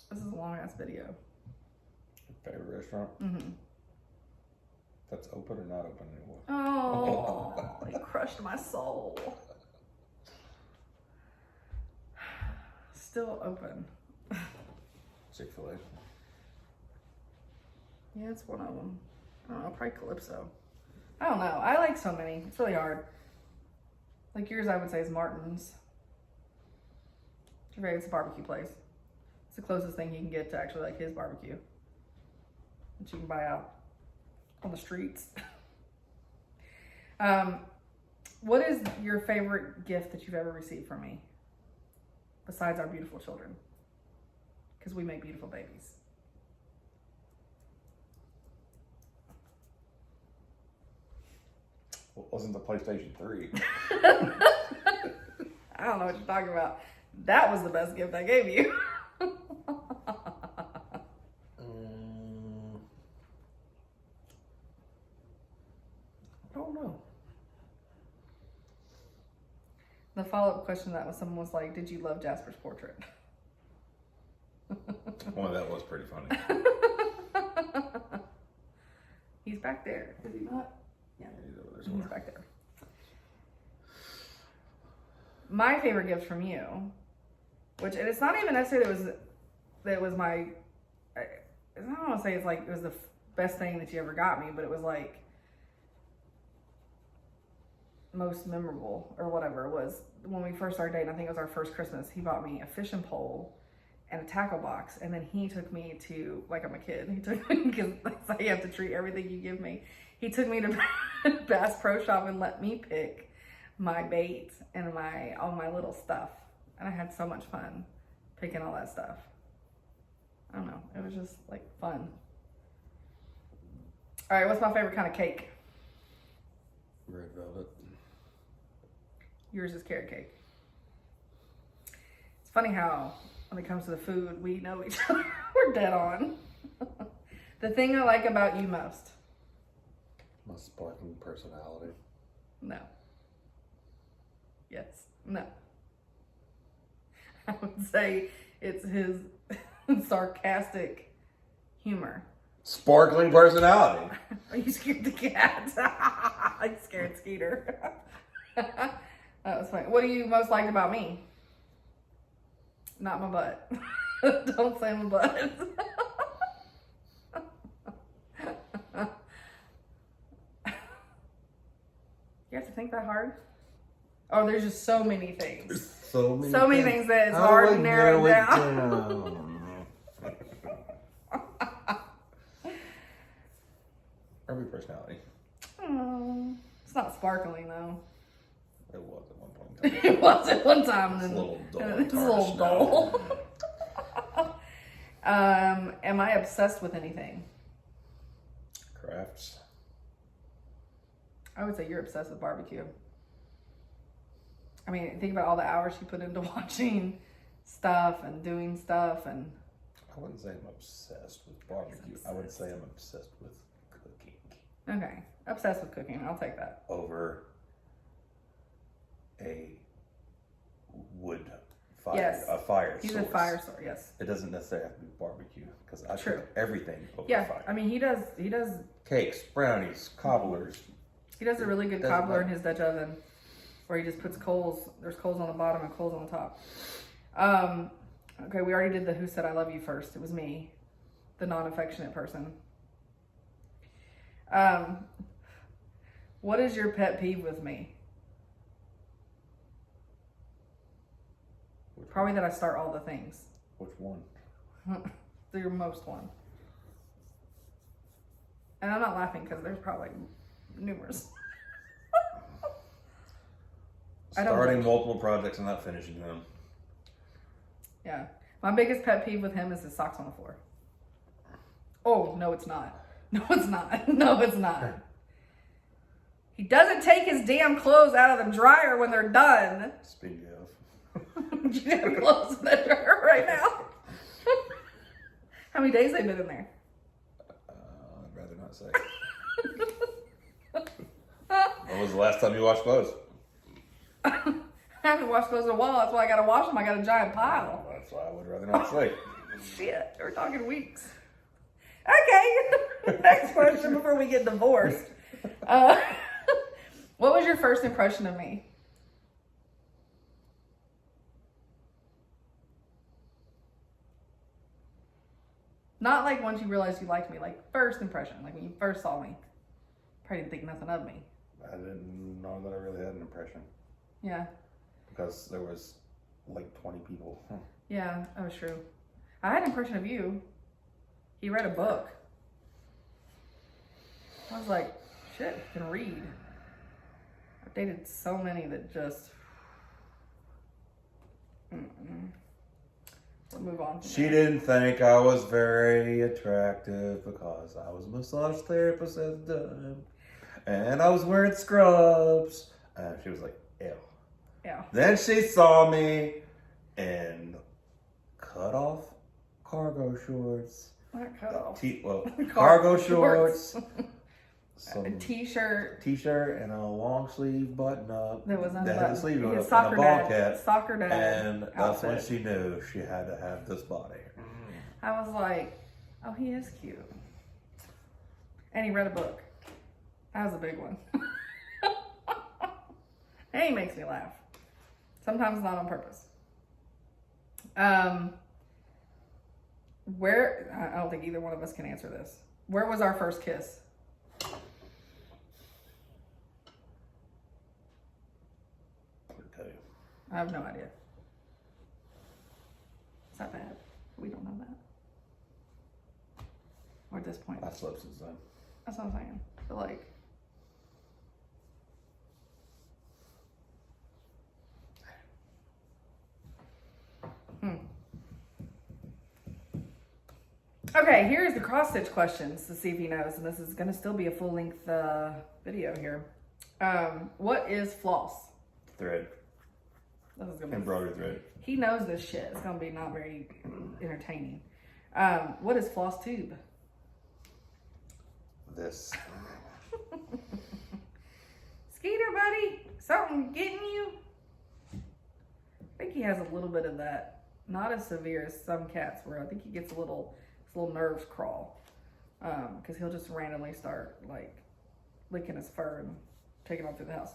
This is a long ass video. Favorite restaurant? Mm-hmm. That's open or not open anymore? Oh, it crushed my soul. Still open. Chick-fil-A. Yeah, it's one of them. I don't know, probably Calypso. I don't know. I like so many. It's really hard. Like yours, I would say, is Martin's. It's a barbecue place. It's the closest thing you can get to actually like his barbecue that you can buy out on the streets. What is your favorite gift that you've ever received from me? Besides our beautiful children. Because we make beautiful babies. Well, wasn't the PlayStation 3? I don't know what you're talking about. That was the best gift I gave you. I don't know. The follow-up question to that was someone was like, did you love Jasper's portrait? Well, that was pretty funny. He's back there. Is he not? Yeah, He's over there he's somewhere. back there. My favorite gift from you, which, and it's not even necessarily that it was my, I don't want to say it's like it was the best thing that you ever got me, but it was like most memorable or whatever. It was when we first started dating. I think it was our first Christmas. He bought me a fishing pole and a tackle box, and then he took me to, like I'm a kid, he took me, because that's how you have to treat everything you give me. He took me to Bass Pro Shop and let me pick my bait and all my little stuff, and I had so much fun picking all that stuff. I don't know, it was just like fun. All right, what's my favorite kind of cake? Red velvet. Yours is carrot cake. It's funny how when it comes to the food, we know each other. We're dead on. The thing I like about you most. My sparkling personality. No. Yes. No. I would say it's his sarcastic humor. Sparkling personality. Are you scared the cat? I scared Skeeter. That was funny. What do you most like about me? Not my butt. Don't say my butt. You have to think that hard? Oh, there's just so many things. So many things that it's hard to narrow down. Every personality. Oh, it's not sparkling though. It was at one point in time. It was at one time. It's a little dull. It's a little dull. Am I obsessed with anything? Crafts. I would say you're obsessed with barbecue. I mean, think about all the hours you put into watching stuff and doing stuff, and I wouldn't say I'm obsessed with barbecue. I would say I'm obsessed with cooking. okay, obsessed with cooking. I'll take that. Over a wood fire. Yes. A fire He's source. a fire source. Yes. It doesn't necessarily have to be barbecue because I True. cook everything over Yeah. fire. I mean, he does Cakes, brownies, cobblers. a really good Doesn't cobbler in matter. his Dutch oven, where he just puts coals. There's coals on the bottom and coals on the top. Okay, we already did the who said I love you first. It was me, the non-affectionate person. What is your pet peeve with me? Probably that I start all the things. Which one? Your most one. And I'm not laughing because there's probably numerous. I don't Starting know. multiple projects and not finishing them. Yeah. My biggest pet peeve with him is his socks on the floor. Oh, no, it's not. No, it's not. No, it's not. He doesn't take his damn clothes out of the dryer when they're done. Speaking of. You have clothes in the dryer right now. How many days have they been in there? I'd rather not say. When was the last time you washed clothes? I haven't washed clothes in a while. That's why I gotta wash them. I got a giant pile. That's why I would rather not say. Shit, we're talking weeks. Okay, next question before we get divorced. What was your first impression of me? Not like once you realized you liked me, like first impression, like when you first saw me. Probably didn't think nothing of me. I didn't know that I really had an impression. Yeah. Because there was like 20 people. Yeah, that was true. I had an impression of you. He read a book. I was like, shit, I can read. I've dated so many that just... We'll move on. She didn't think I was very attractive because I was a massage therapist at the time. And I was wearing scrubs. And she was like, ew. Yeah. Then she saw me in cut off cargo shorts. Not cut off. Cargo shorts. A Some t-shirt. t-shirt and a long sleeve button up. That was that had the unbuttoned. sleeve on it, His and a soccer ball dad. cap. Soccer dad. And that's when outfit. she knew she had to have this body. I was like, oh, he is cute. And he read a book. That was a big one. And he makes me laugh. Sometimes not on purpose. Where, I don't think either one of us can answer this. Where was our first kiss? Okay. I have no idea. It's not bad. We don't know that. Or at this point. I slept since then. That's what I'm saying. But like, Okay, here's the cross stitch questions to see if he knows, and this is going to still be a full length video here. What is floss? Thread. This is gonna be, Embroidery thread. he knows this shit. It's going to be not very entertaining. What is Flosstube? This. Something getting you? I think he has a little bit of that. Not as severe as some cats where I think he gets his little nerves crawl. Because he'll just randomly start like licking his fur and taking off through the house.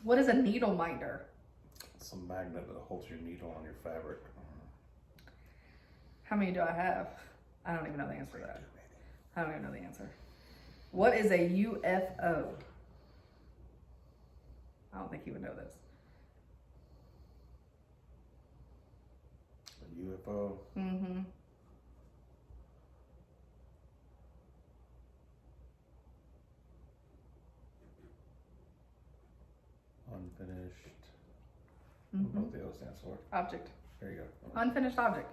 What is a needle minder? It's a magnet that holds your needle on your fabric. How many do I have? I don't even know the answer to that. I don't even know the answer. What is a UFO? I don't think he would know this. A UFO? Mm-hmm. Unfinished. I don't know what the O stands for. Object. There you go. Unfinished object.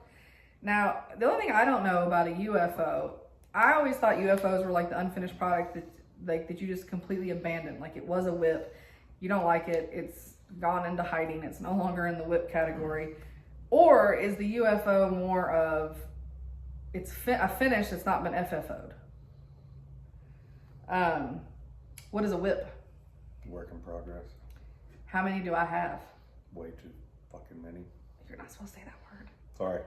Now, the only thing I don't know about a UFO, I always thought UFOs were like the unfinished product that you just completely abandoned. Like it was a whip. You don't like it. It's gone into hiding. It's no longer in the whip category. Or is the UFO more of it's a finish that's not been FFO'd? What is a whip? Work in progress. How many do I have? Way too fucking many. You're not supposed to say that word. Sorry.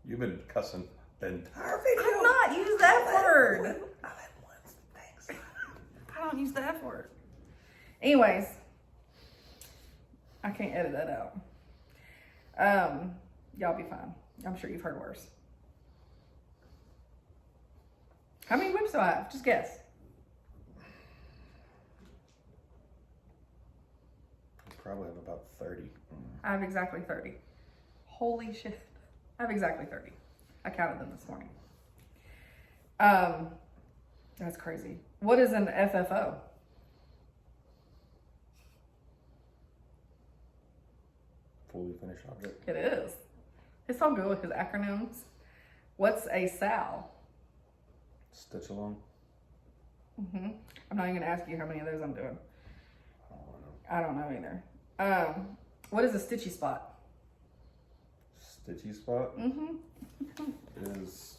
You've been cussing the entire video. I'm not use that word. I let once. Thanks. I don't use the F word. Anyways, I can't edit that out. Y'all be fine. I'm sure you've heard worse. How many whips do I have? Just guess. Probably have about 30. I have exactly 30. Holy shit. I have exactly 30. I counted them this morning. That's crazy. What is an FFO? Fully finished object. It is. It's all good with his acronyms. What's a SAL? Stitch along. I'm not even gonna ask you how many of those I'm doing. I don't know either. What is a stitchy spot? Stitchy spot is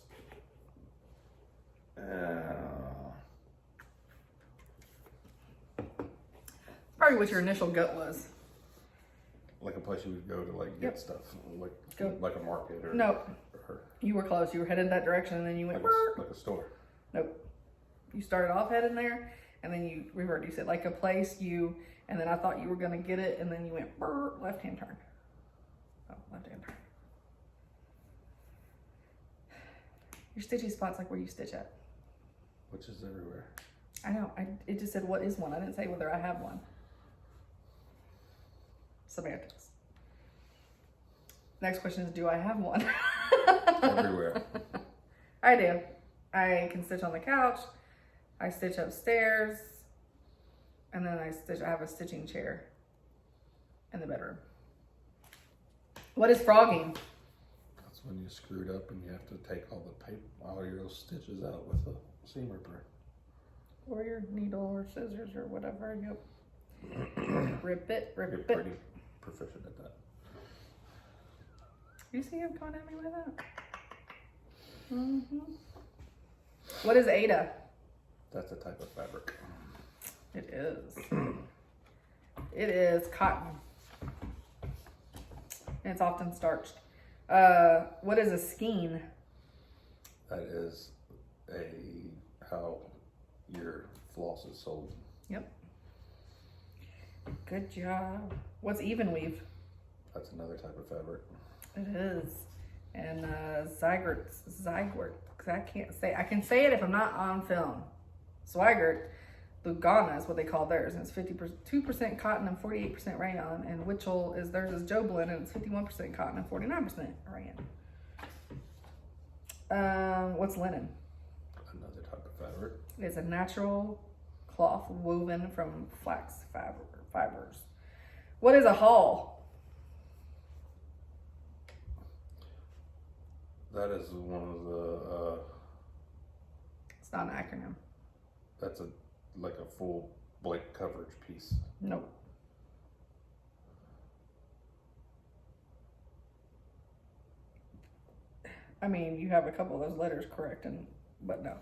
probably what your initial gut was. like a place you would go to like get stuff, like a market or Nope. or You were close. You were headed that direction, and then you went. like a store. Nope. You started off heading there, and then you reverted. You said like a place and then I thought you were gonna get it, and then you went left hand turn. Oh, left hand turn. Your stitchy spot's like where you stitch at. Which is everywhere. I know. It just said what is one. I didn't say whether I have one. Semantics. Next question is, do I have one? Everywhere. I do. I can stitch on the couch. I stitch upstairs. And then I have a stitching chair in the bedroom. What is frogging? That's when you screwed up and you have to take all your stitches out with a seam ripper. Or your needle or scissors or whatever. Yep. Rip it. You're pretty proficient at that. You see him coming at me with that? What is Ada? That's a type of fabric. It is. It is cotton. And it's often starched. What is a skein? That is how your floss is sold. Yep. Good job. What's even weave? That's another type of fabric. It is. And Zygert. I can say it if I'm not on film. Swigert, Lugana is what they call theirs, and it's 52% cotton and 48% rayon. And Witchell theirs is Joblin, and it's 51% cotton and 49% rayon. What's linen? Another type of fabric. It's a natural cloth woven from flax fibers. What is a hull? That is one of the. It's not an acronym. That's like a full blank coverage piece. Nope. I mean, you have a couple of those letters correct, but no.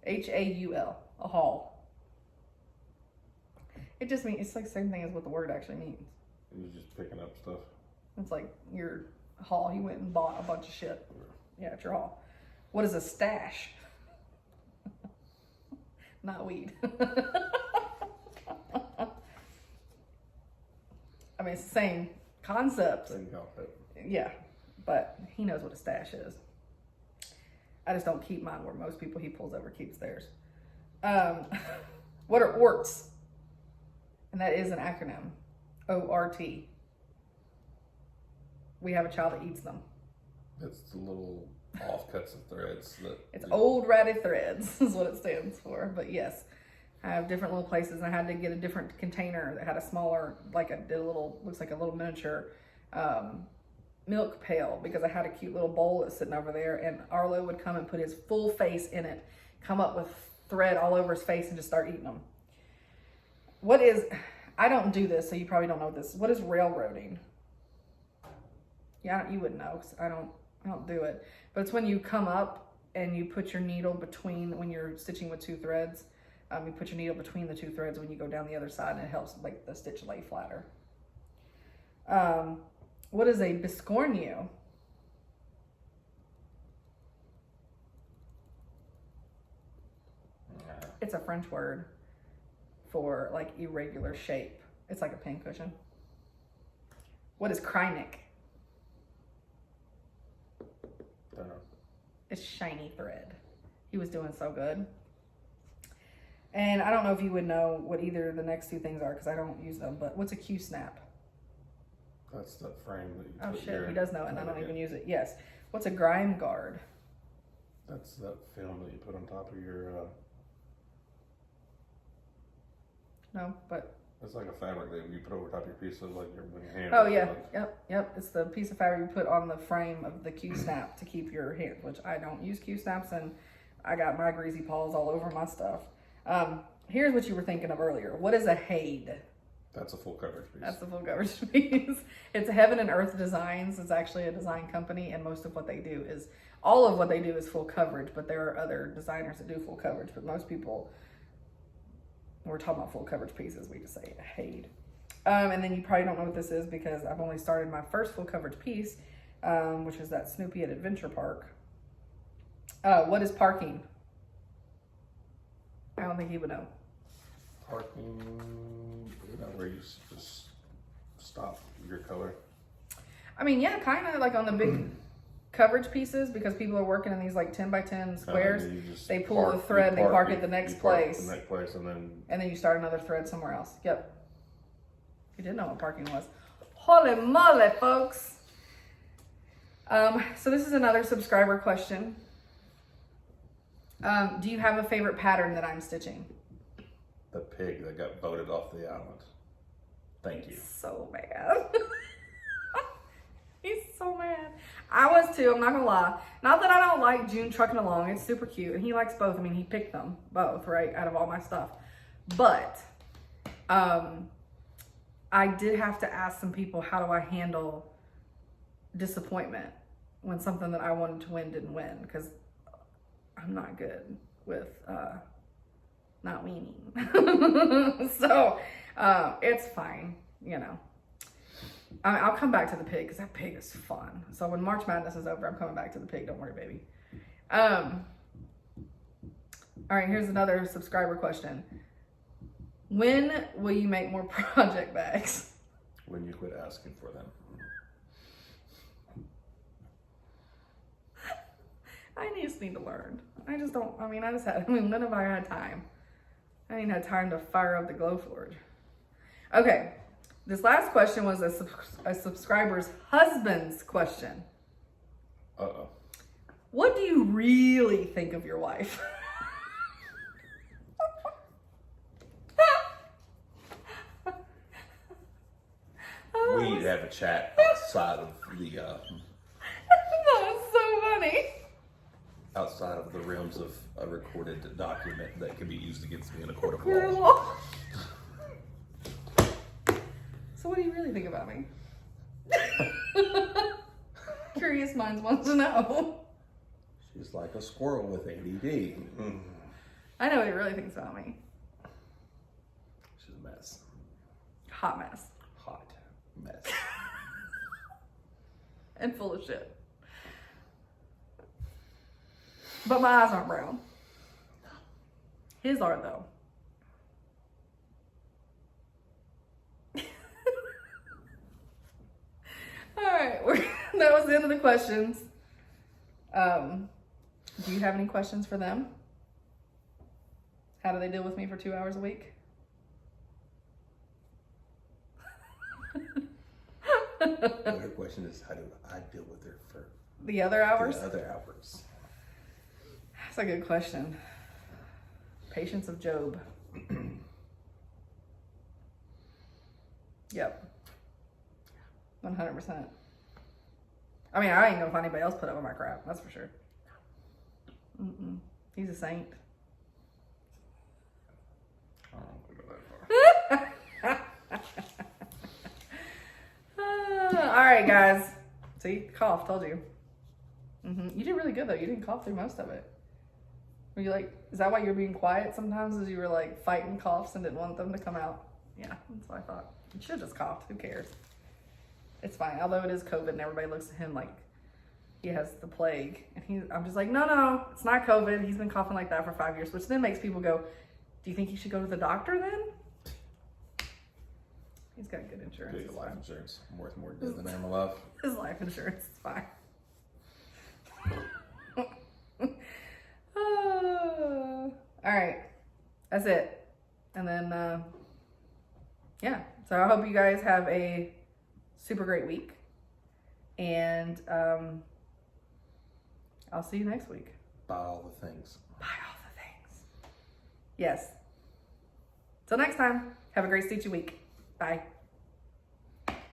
H-A-U-L, a hull. It just means, it's like the same thing as what the word actually means. You're just picking up stuff. It's like your haul. You went and bought a bunch of shit. Yeah, it's your haul. What is a stash? Not weed. I mean, it's the same concept. Same concept. Yeah, but he knows what a stash is. I just don't keep mine where most people he pulls over keeps theirs. What are orts? And that is an acronym. O-R-T. We have a child that eats them. It's the little offcuts of threads that. It's old ratty threads is what it stands for. But yes, I have different little places, and I had to get a different container that had a smaller, like a little, looks like a little miniature milk pail, because I had a cute little bowl that's sitting over there, and Arlo would come and put his full face in it, come up with thread all over his face and just start eating them. What is, I don't do this, so you probably don't know what this is. What is railroading? Yeah, you wouldn't know, because I don't do it. But it's when you come up and you put your needle between, when you're stitching with two threads, you put your needle between the two threads when you go down the other side, and it helps make the stitch lay flatter. What is a biscornu? It's a French word for like irregular shape. It's like a pincushion. What is krynic? It's shiny thread. He was doing so good. And I don't know if you would know what either of the next two things are, because I don't use them, but what's a Q-snap? That's the frame that you Oh put shit, your, he does know it, and I don't even use it. Yes. What's a grime guard? That's that film that you put on top of your. No, but. It's like a fabric that you put over top of your piece of like when your hand. Oh yeah, yep. It's the piece of fabric you put on the frame of the Q-snap to keep your hand, which I don't use Q-snaps, and I got my greasy paws all over my stuff. Here's what you were thinking of earlier. What is a HAID? That's a full coverage piece. That's the full coverage piece. It's Heaven and Earth Designs. It's actually a design company, and most of what they do is, all of what they do is full coverage, but there are other designers that do full coverage, but most people, we're talking about full coverage pieces, we just say HAID. And then you probably don't know what this is, because I've only started my first full coverage piece, which is that Snoopy at Adventure Park. What is parking? I don't think he would know. Parking, where you just stop your color. I mean, yeah, kind of like on the big coverage pieces, because people are working in these like 10 by 10 squares. They pull the thread and they park at the next place. The next place, and then you start another thread somewhere else. Yep. You didn't know what parking was. Holy moly, folks. So this is another subscriber question. Do you have a favorite pattern that I'm stitching? The pig that got voted off the island. Thank you. So mad. He's so mad. I was too, I'm not gonna lie. Not that I don't like June trucking along, it's super cute, and he likes both. I mean, he picked them both, right, out of all my stuff. But I did have to ask some people, how do I handle disappointment when something that I wanted to win didn't win? Because I'm not good with not winning. So it's fine, you know. I'll come back to the pig, because that pig is fun. So when March Madness is over, I'm coming back to the pig. Don't worry, baby. All right, here's another subscriber question. When will you make more project bags? When you quit asking for them. I just need to learn. I just don't, when have I had time? I ain't had time to fire up the Glowforge. Okay. This last question was a subscriber's husband's question. Uh-oh. What do you really think of your wife? We need to have a chat outside of the That was so funny. outside of the realms of a recorded document that can be used against me in a court of law. So what do you really think about me? Curious minds want to know. She's like a squirrel with ADD. I know what he really thinks about me. She's a mess. Hot mess. Hot mess. And full of shit. But my eyes aren't brown. His are, though. Alright, that was the end of the questions. Do you have any questions for them? How do they deal with me for 2 hours a week? The other question is, how do I deal with her for The other hours? the other hours? That's a good question. Patience of Job. Yep. 100%. I mean, I ain't know if anybody else put up with my crap. That's for sure. Mm-mm. He's a saint. I don't want to go that far. All right, guys. See, cough. Told you. You did really good though. You didn't cough through most of it. Were you like? Is that why you're being quiet sometimes? Is you were like fighting coughs and didn't want them to come out? Yeah, that's what I thought. You should have just coughed. Who cares? It's fine. Although it is COVID and everybody looks at him like he has the plague, and I'm just like, no, it's not COVID. He's been coughing like that for 5 years, which then makes people go, do you think he should go to the doctor then? He's got good insurance. Good life insurance. Worth more dead than I'm alive. His life insurance is fine. All right, that's it. And then, yeah. So I hope you guys have a super great week. And I'll see you next week. Buy all the things. Buy all the things. Yes. Till next time, have a great Stitchy week. Bye.